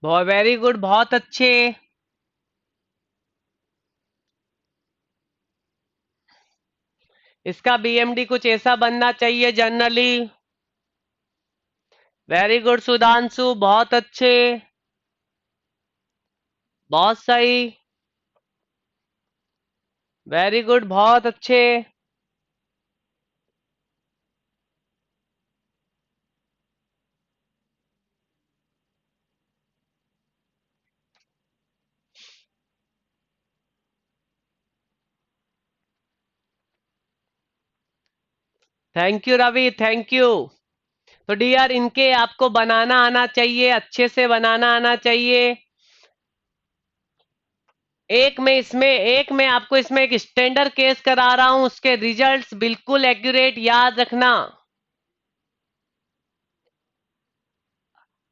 बहुत वेरी गुड, बहुत अच्छे। इसका बीएमडी कुछ ऐसा बनना चाहिए जनरली। वेरी गुड सुधांशु, बहुत अच्छे। बहुत सही। वेरी गुड, बहुत अच्छे। Thank you Ravi, thank you. तो डियर इनके आपको बनाना आना चाहिए, अच्छे से बनाना आना चाहिए। एक मैं आपको इसमें एक स्टैंडर्ड केस करा रहा हूं, उसके रिजल्ट्स बिल्कुल एक्यूरेट याद रखना।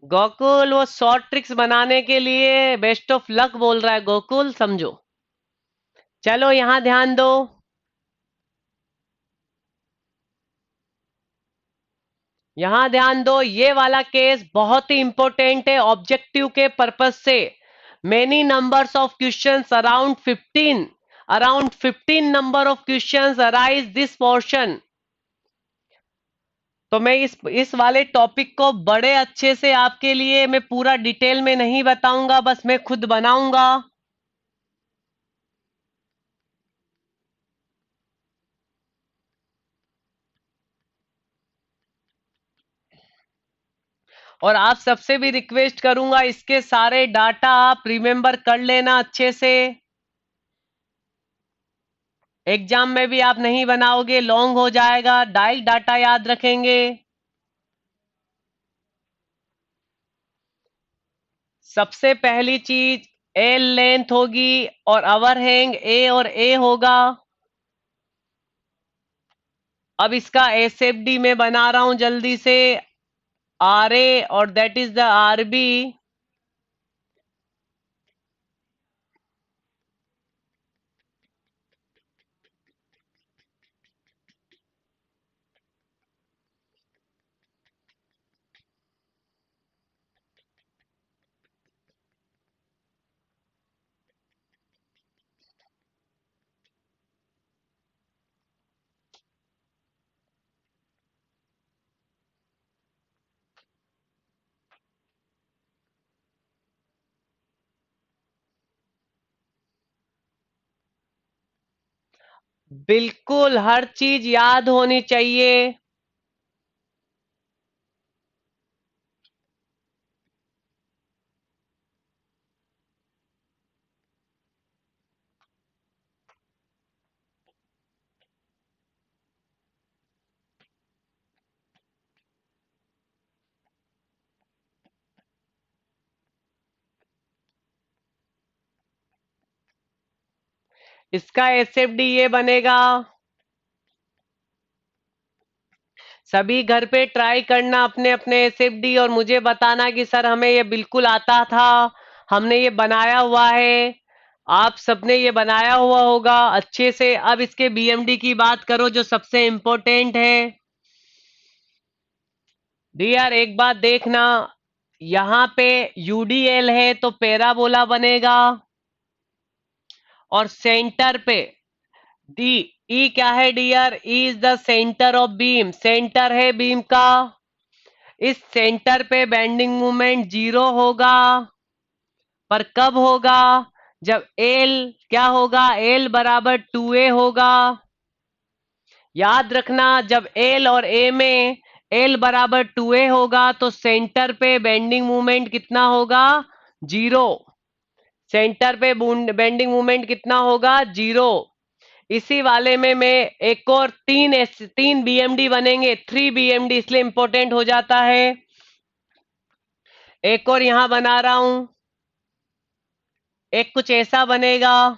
गोकुल वो शॉर्ट ट्रिक्स बनाने के लिए बेस्ट ऑफ लक बोल रहा है, गोकुल समझो। चलो यहां ध्यान दो। यहां ध्यान दो, ये वाला केस बहुत ही इंपॉर्टेंट है ऑब्जेक्टिव के पर्पस से। Many numbers of questions around 15 number of questions arise this portion. तो मैं इस वाले टॉपिक को बड़े अच्छे से आपके लिए मैं पूरा डिटेल में नहीं बताऊंगा, बस मैं खुद बनाऊंगा। और आप सबसे भी रिक्वेस्ट करूंगा, इसके सारे डाटा आप रिमेंबर कर लेना अच्छे से। एग्जाम में भी आप नहीं बनाओगे, लॉन्ग हो जाएगा, डायरेक्ट डाटा याद रखेंगे। सबसे पहली चीज एल लेंथ होगी और ओवरहैंग ए और ए होगा। अब इसका एसएफडी में बना रहा हूं जल्दी से। आर ए और that is the R B. बिल्कुल हर चीज याद होनी चाहिए। इसका एसएफडी ये बनेगा। सभी घर पे ट्राई करना अपने अपने एसएफडी और मुझे बताना कि सर हमें ये बिल्कुल आता था, हमने ये बनाया हुआ है। आप सबने ये बनाया हुआ होगा अच्छे से। अब इसके बीएमडी की बात करो जो सबसे इम्पोर्टेंट है। डियर एक बात देखना, यहाँ पे यूडीएल है तो पैराबोला बनेगा, और सेंटर पे डी ई क्या है dear, E is the centre of beam, centre है बीम का। इस सेंटर पे बेंडिंग मोमेंट जीरो होगा, पर कब होगा, जब एल क्या होगा, एल बराबर 2a होगा। याद रखना जब एल और ए में एल बराबर 2a होगा तो सेंटर पे बेंडिंग मोमेंट कितना होगा, जीरो। सेंटर पे बेंडिंग मोमेंट कितना होगा, जीरो। इसी वाले में मैं एक और तीन बीएमडी बनेंगे, 3 बीएमडी, इसलिए इंपॉर्टेंट हो जाता है। एक और यहां बना रहा हूं, एक कुछ ऐसा बनेगा।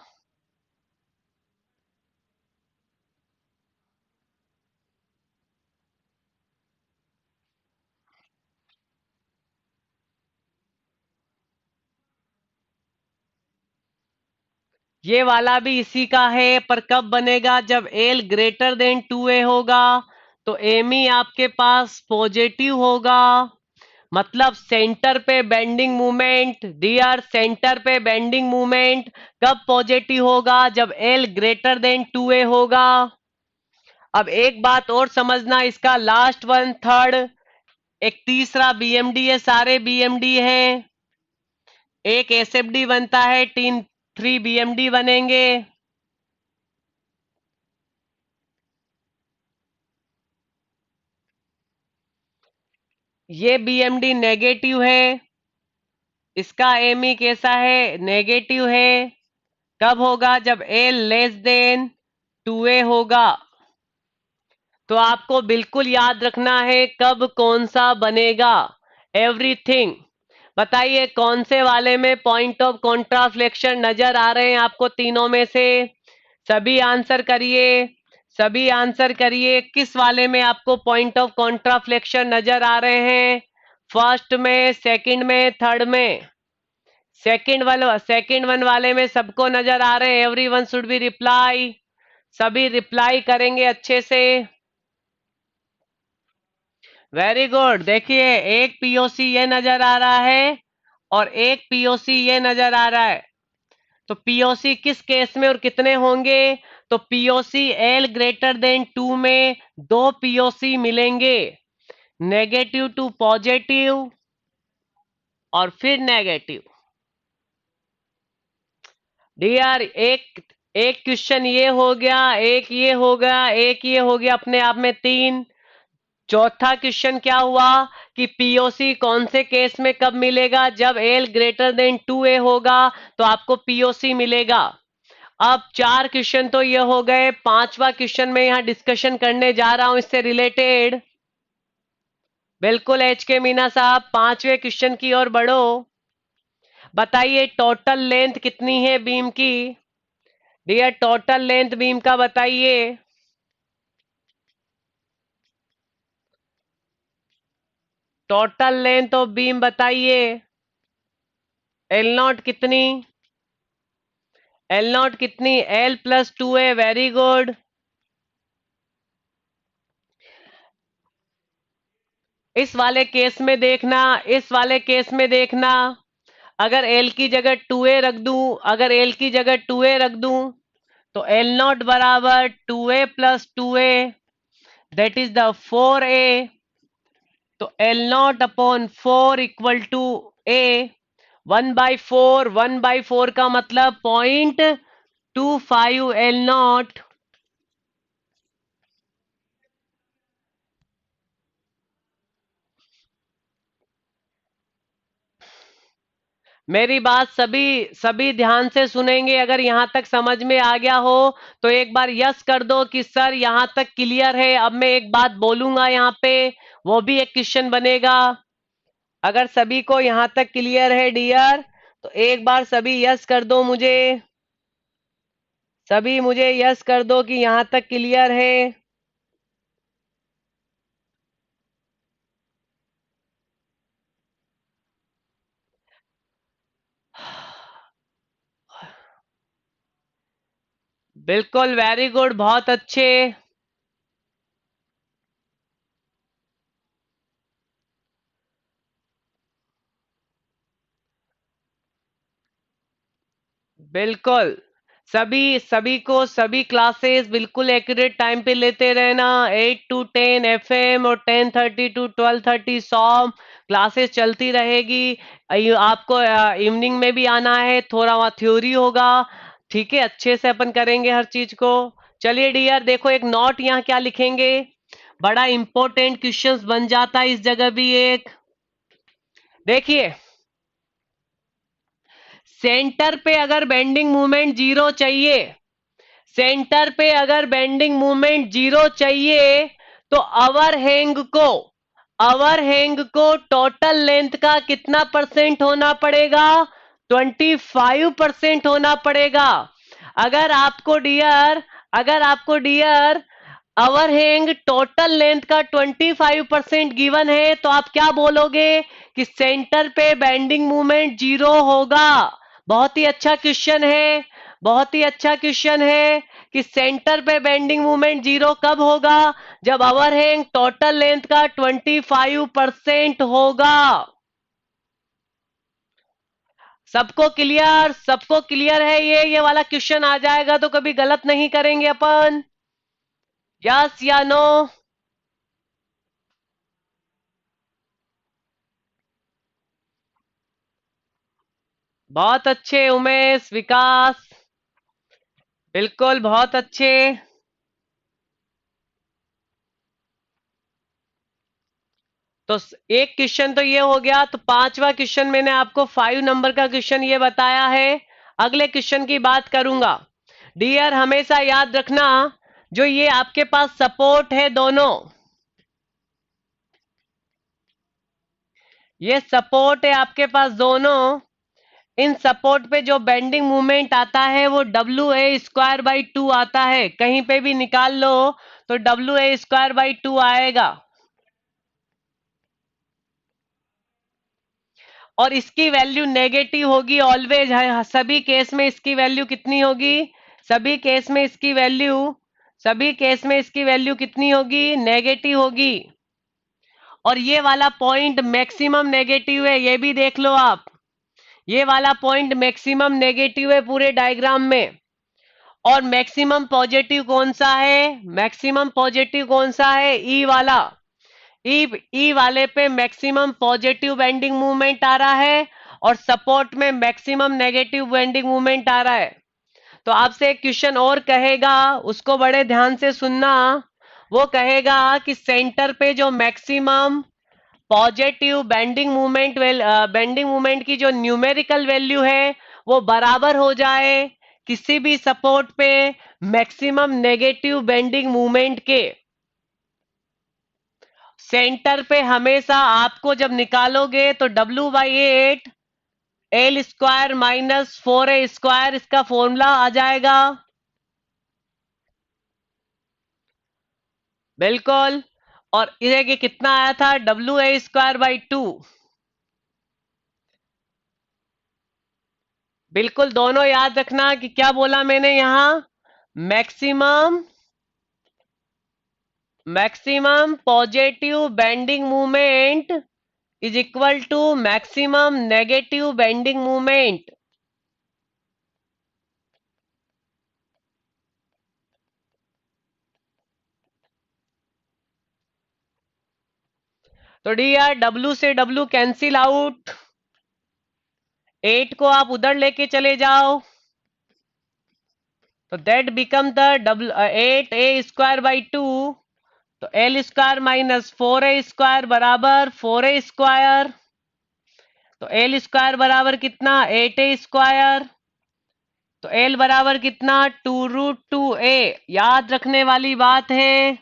ये वाला भी इसी का है, पर कब बनेगा, जब एल ग्रेटर देन 2a होगा तो एम ई आपके पास पॉजिटिव होगा। मतलब सेंटर पे बेंडिंग मूवमेंट डियर, सेंटर पे बेंडिंग मूवमेंट कब पॉजिटिव होगा, जब एल ग्रेटर देन 2a होगा। अब एक बात और समझना, इसका लास्ट वन थर्ड, एक तीसरा बीएमडी है, सारे बीएमडी हैं, एक एसएफडी बनता है, 3 बीएमडी बनेंगे। ये बीएमडी नेगेटिव है, इसका एमई कैसा है, नेगेटिव है। कब होगा, जब एल लेस देन 2a होगा। तो आपको बिल्कुल याद रखना है कब कौन सा बनेगा, एवरीथिंग। बताइए कौन से वाले में पॉइंट ऑफ कॉन्ट्राफ्लेक्शन नजर आ रहे हैं आपको तीनों में से, सभी आंसर करिए, सभी आंसर करिए। किस वाले में आपको पॉइंट ऑफ कॉन्ट्राफ्लेक्शन नजर आ रहे हैं, फर्स्ट में, सेकंड में, थर्ड में? सेकंड वन वाले में सबको नजर आ रहे हैं, every one should be reply, सभी रिप्लाई करेंगे अच्छे से। Very good. देखिए एक पीओसी ये नजर आ रहा है और एक पीओसी ये नजर आ रहा है। तो पीओसी किस केस में और कितने होंगे, तो पीओसी एल ग्रेटर देन 2 में दो पीओसी मिलेंगे, नेगेटिव टू पॉजिटिव और फिर नेगेटिव। डियर एक एक क्वेश्चन ये हो गया, एक ये हो गया, एक ये हो गया, अपने आप में तीन। चौथा क्वेश्चन क्या हुआ कि पीओसी कौन से केस में कब मिलेगा, जब एल ग्रेटर देन 2a होगा तो आपको पीओसी मिलेगा। अब 4 क्वेश्चन तो ये हो गए, पांचवा क्वेश्चन में यहां डिस्कशन करने जा रहा हूं इससे रिलेटेड। बिल्कुल एच के मीना साहब, पांचवे क्वेश्चन की ओर बढ़ो। बताइए टोटल लेंथ कितनी है बीम की, डियर टोटल लेंथ बीम का बताइए। टोटल लेंथ ऑफ बीम बताइए, एल नॉट कितनी, एल नॉट कितनी, L plus 2a, very good. इस वाले केस में देखना, इस वाले केस में देखना, अगर एल की जगह 2a रख दूं, अगर एल की जगह 2a रख दूं तो एल नॉट बराबर 2a plus 2a, that is the 4a। तो L not upon 4 equal to a, 1/4, 1/4 का मतलब 0.25 एल नॉट। मेरी बात सभी सभी ध्यान से सुनेंगे, अगर यहां तक समझ में आ गया हो तो एक बार यस कर दो कि सर यहां तक क्लियर है। अब मैं एक बात बोलूंगा यहां पे, वो भी एक क्वेश्चन बनेगा। अगर सभी को यहां तक क्लियर है डियर तो एक बार सभी यस कर दो मुझे, सभी मुझे यस कर दो कि यहां तक क्लियर है। बिल्कुल, वेरी गुड, बहुत अच्छे। बिल्कुल, सभी सभी को सभी क्लासेस बिल्कुल एक्यूरेट टाइम पे लेते रहना। 8 to 10 FM और 10:30 to 12:30 सॉम क्लासेस चलती रहेगी। आपको इवनिंग में भी आना है, थोड़ा वहाँ थ्योरी होगा। ठीक है, अच्छे से अपन करेंगे हर चीज को। चलिए डियर, देखो एक नोट यहाँ क्या लिखेंगे, बड़ा इंपॉर्टेंट क्वेश्चंस बन जाता है इस जगह भी एक। देखिए, सेंटर पे अगर बेंडिंग मूवमेंट जीरो चाहिए, सेंटर पे अगर बेंडिंग मूवमेंट जीरो चाहिए, तो अवर हैंग को टोटल लेंथ का कितना परसेंट होना पड़ेगा? 25% होना पड़ेगा। अगर आपको डियर अगर आपको डियर ओवरहैंग टोटल लेंथ का 25% गिवन है, तो आप क्या बोलोगे कि सेंटर पे बेंडिंग मूवमेंट जीरो होगा। बहुत ही अच्छा क्वेश्चन है, बहुत ही अच्छा क्वेश्चन है कि सेंटर पे बेंडिंग मूवमेंट जीरो कब होगा? जब ओवरहैंग टोटल लेंथ का 25% होगा। सबको क्लियर है? ये वाला क्वेश्चन आ जाएगा तो कभी गलत नहीं करेंगे अपन। यस या नो? बहुत अच्छे उमेश, विकास, बिल्कुल बहुत अच्छे। तो एक क्वेश्चन तो ये हो गया, तो पांचवा क्वेश्चन मैंने आपको 5 नंबर का क्वेश्चन ये बताया है। अगले क्वेश्चन की बात करूंगा। डियर, हमेशा याद रखना, जो ये आपके पास सपोर्ट है दोनों, ये सपोर्ट है आपके पास दोनों, इन सपोर्ट पे जो बेंडिंग मूवमेंट आता है वो WA² बाई 2 आता है। कहीं पे भी निकाल लो तो WA² बाई 2 आएगा। और इसकी वैल्यू नेगेटिव होगी ऑलवेज है, सभी केस में इसकी वैल्यू कितनी होगी? सभी केस में इसकी वैल्यू सभी केस में इसकी वैल्यू कितनी होगी? नेगेटिव होगी। और ये वाला पॉइंट मैक्सिमम नेगेटिव है, ये भी देख लो आप। ये वाला पॉइंट मैक्सिमम नेगेटिव है पूरे डायग्राम में। और मैक्सिमम पॉजिटिव कौन सा है? मैक्सिमम पॉजिटिव कौन सा है? ई वाला। ई वाले पे मैक्सिमम पॉजिटिव बेंडिंग मूवमेंट आ रहा है, और सपोर्ट में मैक्सिमम नेगेटिव बेंडिंग मूवमेंट आ रहा है। तो आपसे एक क्वेश्चन और कहेगा, उसको बड़े ध्यान से सुनना। वो कहेगा कि सेंटर पे जो मैक्सिमम पॉजिटिव बेंडिंग मूवमेंट की जो न्यूमेरिकल वैल्यू है वो बराबर हो जाए किसी भी सपोर्ट पे मैक्सिमम नेगेटिव बेंडिंग मूवमेंट के। सेंटर पे हमेशा आपको जब निकालोगे तो W/8 L² - 4A² इसका फॉर्मूला आ जाएगा। बिल्कुल। और ये कितना आया था? WA²/2। बिल्कुल, दोनों याद रखना कि क्या बोला मैंने यहां। Maximum maximum positive bending movement is equal to maximum negative bending movement. तो डी यार, W से W कैंसिल आउट, 8 को आप उधर लेके चले जाओ, तो that become the W 8A² by 2। तो L² - 4A² बराबर 4A²। तो L² बराबर कितना? 8A²। तो L बराबर कितना? 2√2A। याद रखने वाली बात है,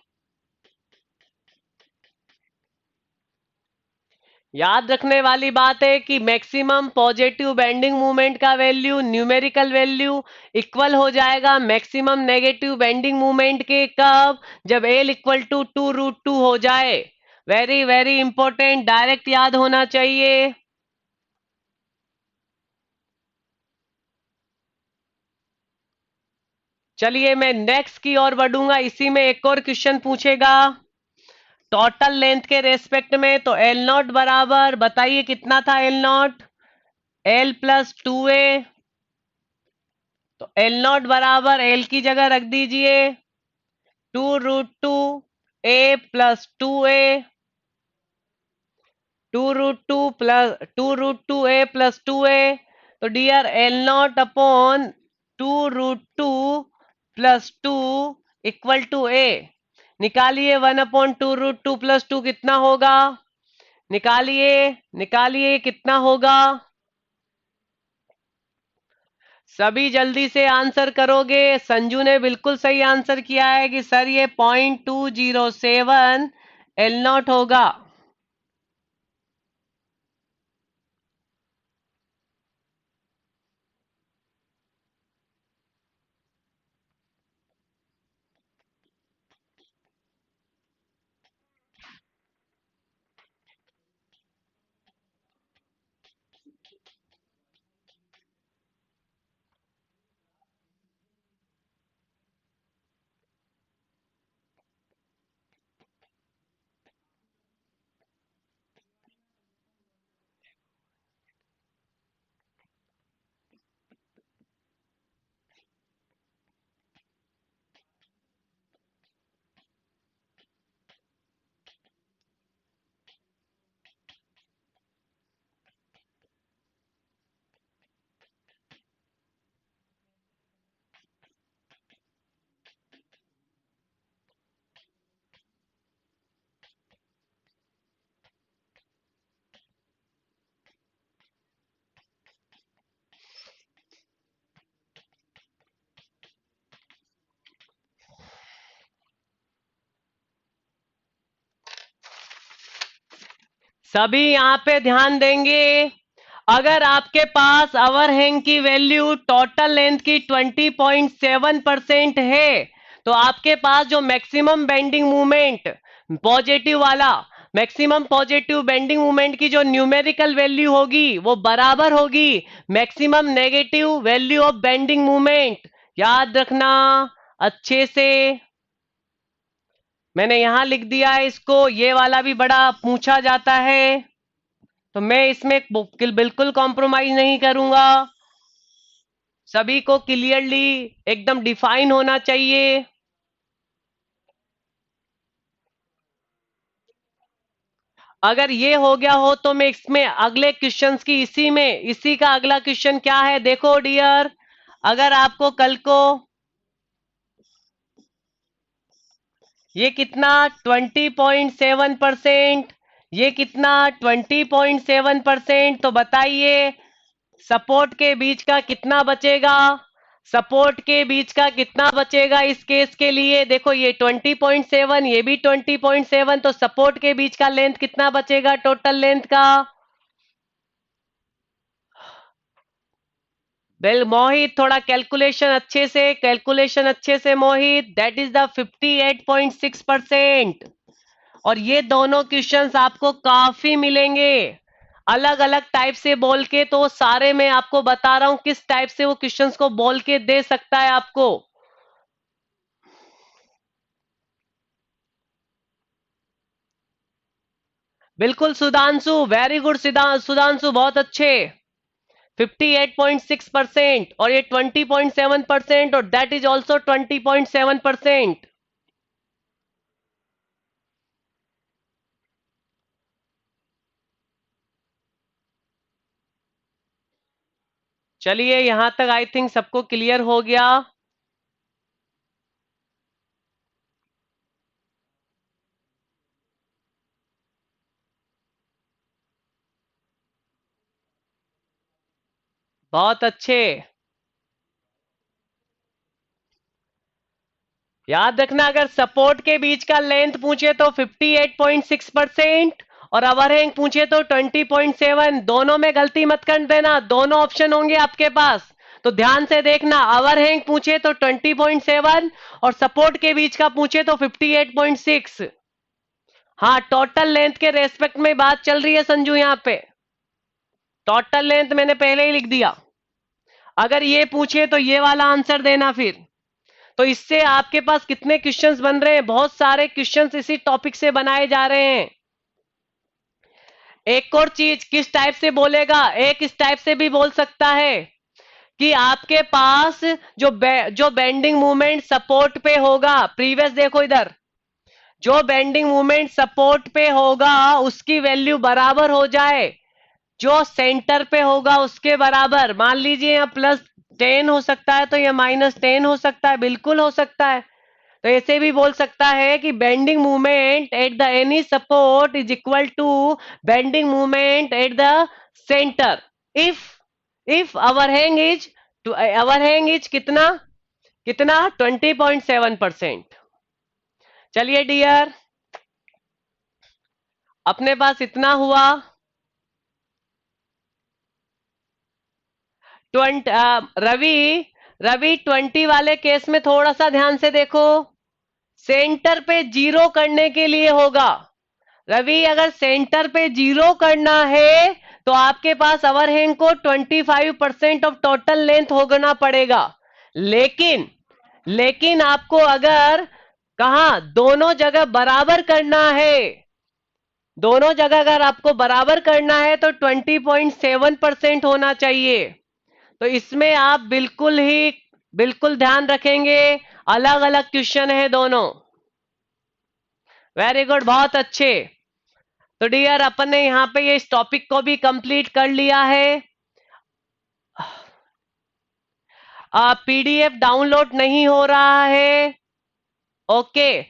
याद रखने वाली बात है कि मैक्सिमम पॉजिटिव बेंडिंग मूवमेंट का वैल्यू, न्यूमेरिकल वैल्यू, इक्वल हो जाएगा मैक्सिमम नेगेटिव बेंडिंग मूवमेंट के। कब? जब L इक्वल टू 2√2 हो जाए। वेरी वेरी इंपॉर्टेंट, डायरेक्ट याद होना चाहिए। चलिए मैं नेक्स्ट की ओर बढ़ूंगा, इसी में एक और क्वेश्चन पूछेगा टोटल लेंथ के रेस्पेक्ट में। तो एल नॉट बराबर, बताइए कितना था L not, L plus 2a। तो एल नॉट बराबर एल की जगह रख दीजिए 2√2 a plus 2a, 2√2 a plus 2a। तो dear L not upon 2√2 + 2 equal to a। निकालिए 1/2√2 + 2 कितना होगा, निकालिए निकालिए कितना होगा। सभी जल्दी से आंसर करोगे। संजू ने बिल्कुल सही आंसर किया है कि सर ये 0.207 एल नॉट होगा। सभी यहाँ पे ध्यान देंगे। अगर आपके पास ओवरहैंग की वैल्यू टोटल लेंथ की 20.7% है, तो आपके पास जो मैक्सिमम बेंडिंग मूवमेंट पॉजिटिव वाला, मैक्सिमम पॉजिटिव बेंडिंग मूवमेंट की जो न्यूमेरिकल वैल्यू होगी वो बराबर होगी maximum negative value of bending movement. याद रखना अच्छे से। मैंने यहां लिख दिया है इसको, ये वाला भी बड़ा पूछा जाता है, तो मैं इसमें बिल्कुल कॉम्प्रोमाइज नहीं करूंगा। सभी को क्लियरली एकदम डिफाइन होना चाहिए। अगर ये हो गया हो तो मैं इसमें अगले क्वेश्चंस की, इसी का अगला क्वेश्चन क्या है देखो डियर। अगर आपको कल को ये कितना 20.7%, ये कितना 20.7%, तो बताइए सपोर्ट के बीच का कितना बचेगा, सपोर्ट के बीच का कितना बचेगा इस केस के लिए। देखो ये 20.7, ये भी 20.7, तो सपोर्ट के बीच का लेंथ कितना बचेगा टोटल लेंथ का। वेल मोहित, थोड़ा कैलकुलेशन अच्छे से मोहित। That is the 58.6%। और ये दोनों क्वेश्चंस आपको काफी मिलेंगे अलग अलग टाइप से बोल के, तो सारे मैं आपको बता रहा हूं किस टाइप से वो क्वेश्चंस को बोल के दे सकता है आपको। बिल्कुल सुधांशु, वेरी गुड सुधांशु, बहुत अच्छे। 58.6% और ये 20.7% और दैट इज ऑल्सो 20.7%। चलिए यहां तक आई थिंक सबको क्लियर हो गया। बहुत अच्छे। याद रखना अगर सपोर्ट के बीच का लेंथ पूछे तो 58.6% और ओवरहैंग पूछे तो 20.7। दोनों में गलती मत कर देना, दोनों ऑप्शन होंगे आपके पास, तो ध्यान से देखना। ओवरहैंग पूछे तो 20.7 और सपोर्ट के बीच का पूछे तो 58.6। हाँ टोटल लेंथ के रेस्पेक्ट में बात चल रही है संजू, यहाँ पे टोटल लेंथ मैंने पहले ही लिख दिया। अगर ये पूछे तो ये वाला आंसर देना फिर। तो इससे आपके पास कितने क्वेश्चंस बन रहे हैं, बहुत सारे क्वेश्चंस इसी टॉपिक से बनाए जा रहे हैं। एक और चीज किस टाइप से बोलेगा, एक इस टाइप से भी बोल सकता है कि आपके पास जो बेंडिंग मूवमेंट सपोर्ट पे होगा, प्रीवियस देखो इधर, जो बेंडिंग मूवमेंट सपोर्ट पे होगा उसकी वैल्यू बराबर हो जाए जो सेंटर पे होगा उसके बराबर। मान लीजिए यहाँ +10 हो सकता है तो ये -10 हो सकता है, बिल्कुल हो सकता है। तो ऐसे भी बोल सकता है कि bending movement at the any support is equal to bending movement at the centre if if overhang is कितना कितना 20.7%। चलिए डियर, अपने पास इतना हुआ। 20 रवि रवि 20 वाले केस में थोड़ा सा ध्यान से देखो, सेंटर पे जीरो करने के लिए होगा। रवि अगर सेंटर पे जीरो करना है तो आपके पास ओवरहैंग को 25% ऑफ टोटल लेंथ होना पड़ेगा। लेकिन लेकिन आपको अगर कहा दोनों जगह बराबर करना है, दोनों जगह अगर आपको बराबर करना है तो 20.7% होना चाहिए। तो इसमें आप बिल्कुल ध्यान रखेंगे, अलग अलग क्वेश्चन है दोनों। वेरी गुड, बहुत अच्छे। तो डियर अपन ने यहाँ पे ये इस टॉपिक को भी कंप्लीट कर लिया है। पीडीएफ डाउनलोड नहीं हो रहा है, ओके।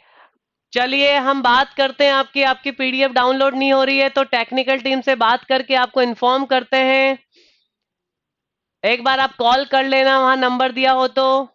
चलिए हम बात करते हैं, आपकी आपकी पीडीएफ डाउनलोड नहीं हो रही है तो टेक्निकल टीम से बात करके आपको इन्फॉर्म करते हैं। एक बार आप कॉल कर लेना, वहां नंबर दिया हो तो।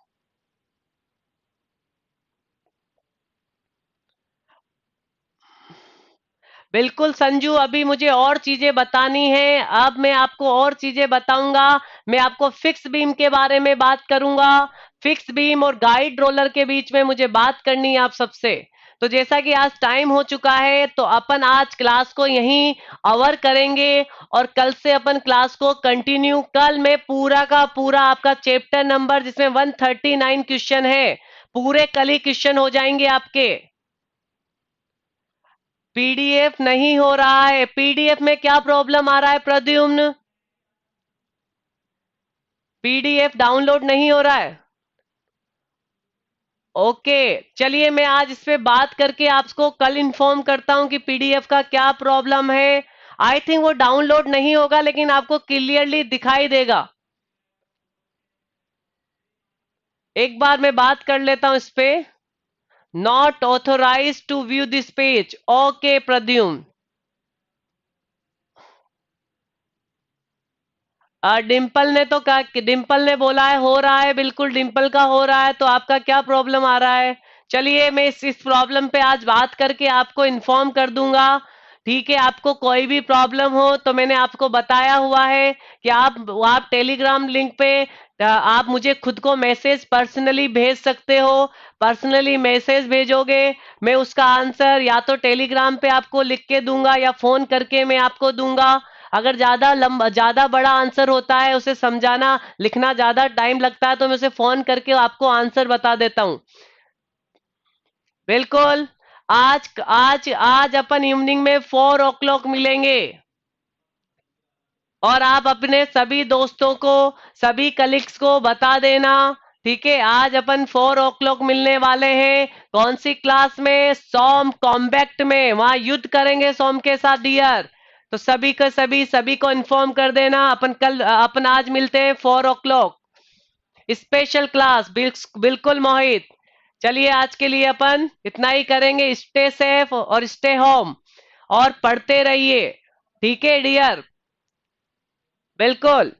बिल्कुल संजू, अभी मुझे और चीजें बतानी है, अब मैं आपको और चीजें बताऊंगा। मैं आपको फिक्स बीम के बारे में बात करूंगा, फिक्स बीम और गाइड रोलर के बीच में मुझे बात करनी है आप सबसे। तो जैसा कि आज टाइम हो चुका है तो अपन आज क्लास को यहीं अवर करेंगे और कल से अपन क्लास को कंटिन्यू, कल में पूरा का पूरा आपका चैप्टर नंबर जिसमें 139 क्वेश्चन है, पूरे कल ही क्वेश्चन हो जाएंगे आपके। पीडीएफ नहीं हो रहा है, पीडीएफ में क्या प्रॉब्लम आ रहा है प्रद्युम्न? पीडीएफ डाउनलोड नहीं हो रहा है, ओके। चलिए मैं आज इस पे बात करके आपको कल इन्फॉर्म करता हूं कि पीडीएफ का क्या प्रॉब्लम है। आई थिंक वो डाउनलोड नहीं होगा लेकिन आपको क्लियरली दिखाई देगा। एक बार मैं बात कर लेता हूं इस पे। Not authorise to view this page, okay Pradyumna. Dimple ने तो कहा कि डिम्पल ने बोला है हो रहा है, बिल्कुल डिम्पल का हो रहा है, तो आपका क्या प्रॉब्लम आ रहा है? चलिए मैं इस प्रॉब्लम पे आज बात करके आपको इन्फॉर्म कर दूंगा, ठीक है। आपको कोई भी प्रॉब्लम हो तो मैंने आपको बताया हुआ है कि आप टेलीग्राम लिंक पे आप मुझे खुद को मैसेज पर्सनली भेज सकते हो। पर्सनली मैसेज भेजोगे, मैं उसका आंसर या तो टेलीग्राम पे आपको लिख के दूंगा या फोन करके मैं आपको दूंगा। अगर ज्यादा बड़ा आंसर होता है, उसे समझाना लिखना ज्यादा टाइम लगता है, तो मैं उसे फोन करके आपको आंसर बता देता हूँ। बिल्कुल। आज आज आज अपन इवनिंग में 4 o'clock मिलेंगे और आप अपने सभी दोस्तों को, सभी कलीग्स को बता देना, ठीक है। आज अपन 4 o'clock मिलने वाले हैं, कौन सी क्लास में? सोम कॉम्बैक्ट में, वहां युद्ध करेंगे सोम के साथ डियर। तो सभी को इन्फॉर्म कर देना, अपन आज मिलते हैं 4 o'clock, स्पेशल क्लास। बिल्कुल मोहित। चलिए आज के लिए अपन इतना ही करेंगे, स्टे सेफ और स्टे होम और पढ़ते रहिए, ठीक है डियर। बिल्कुल।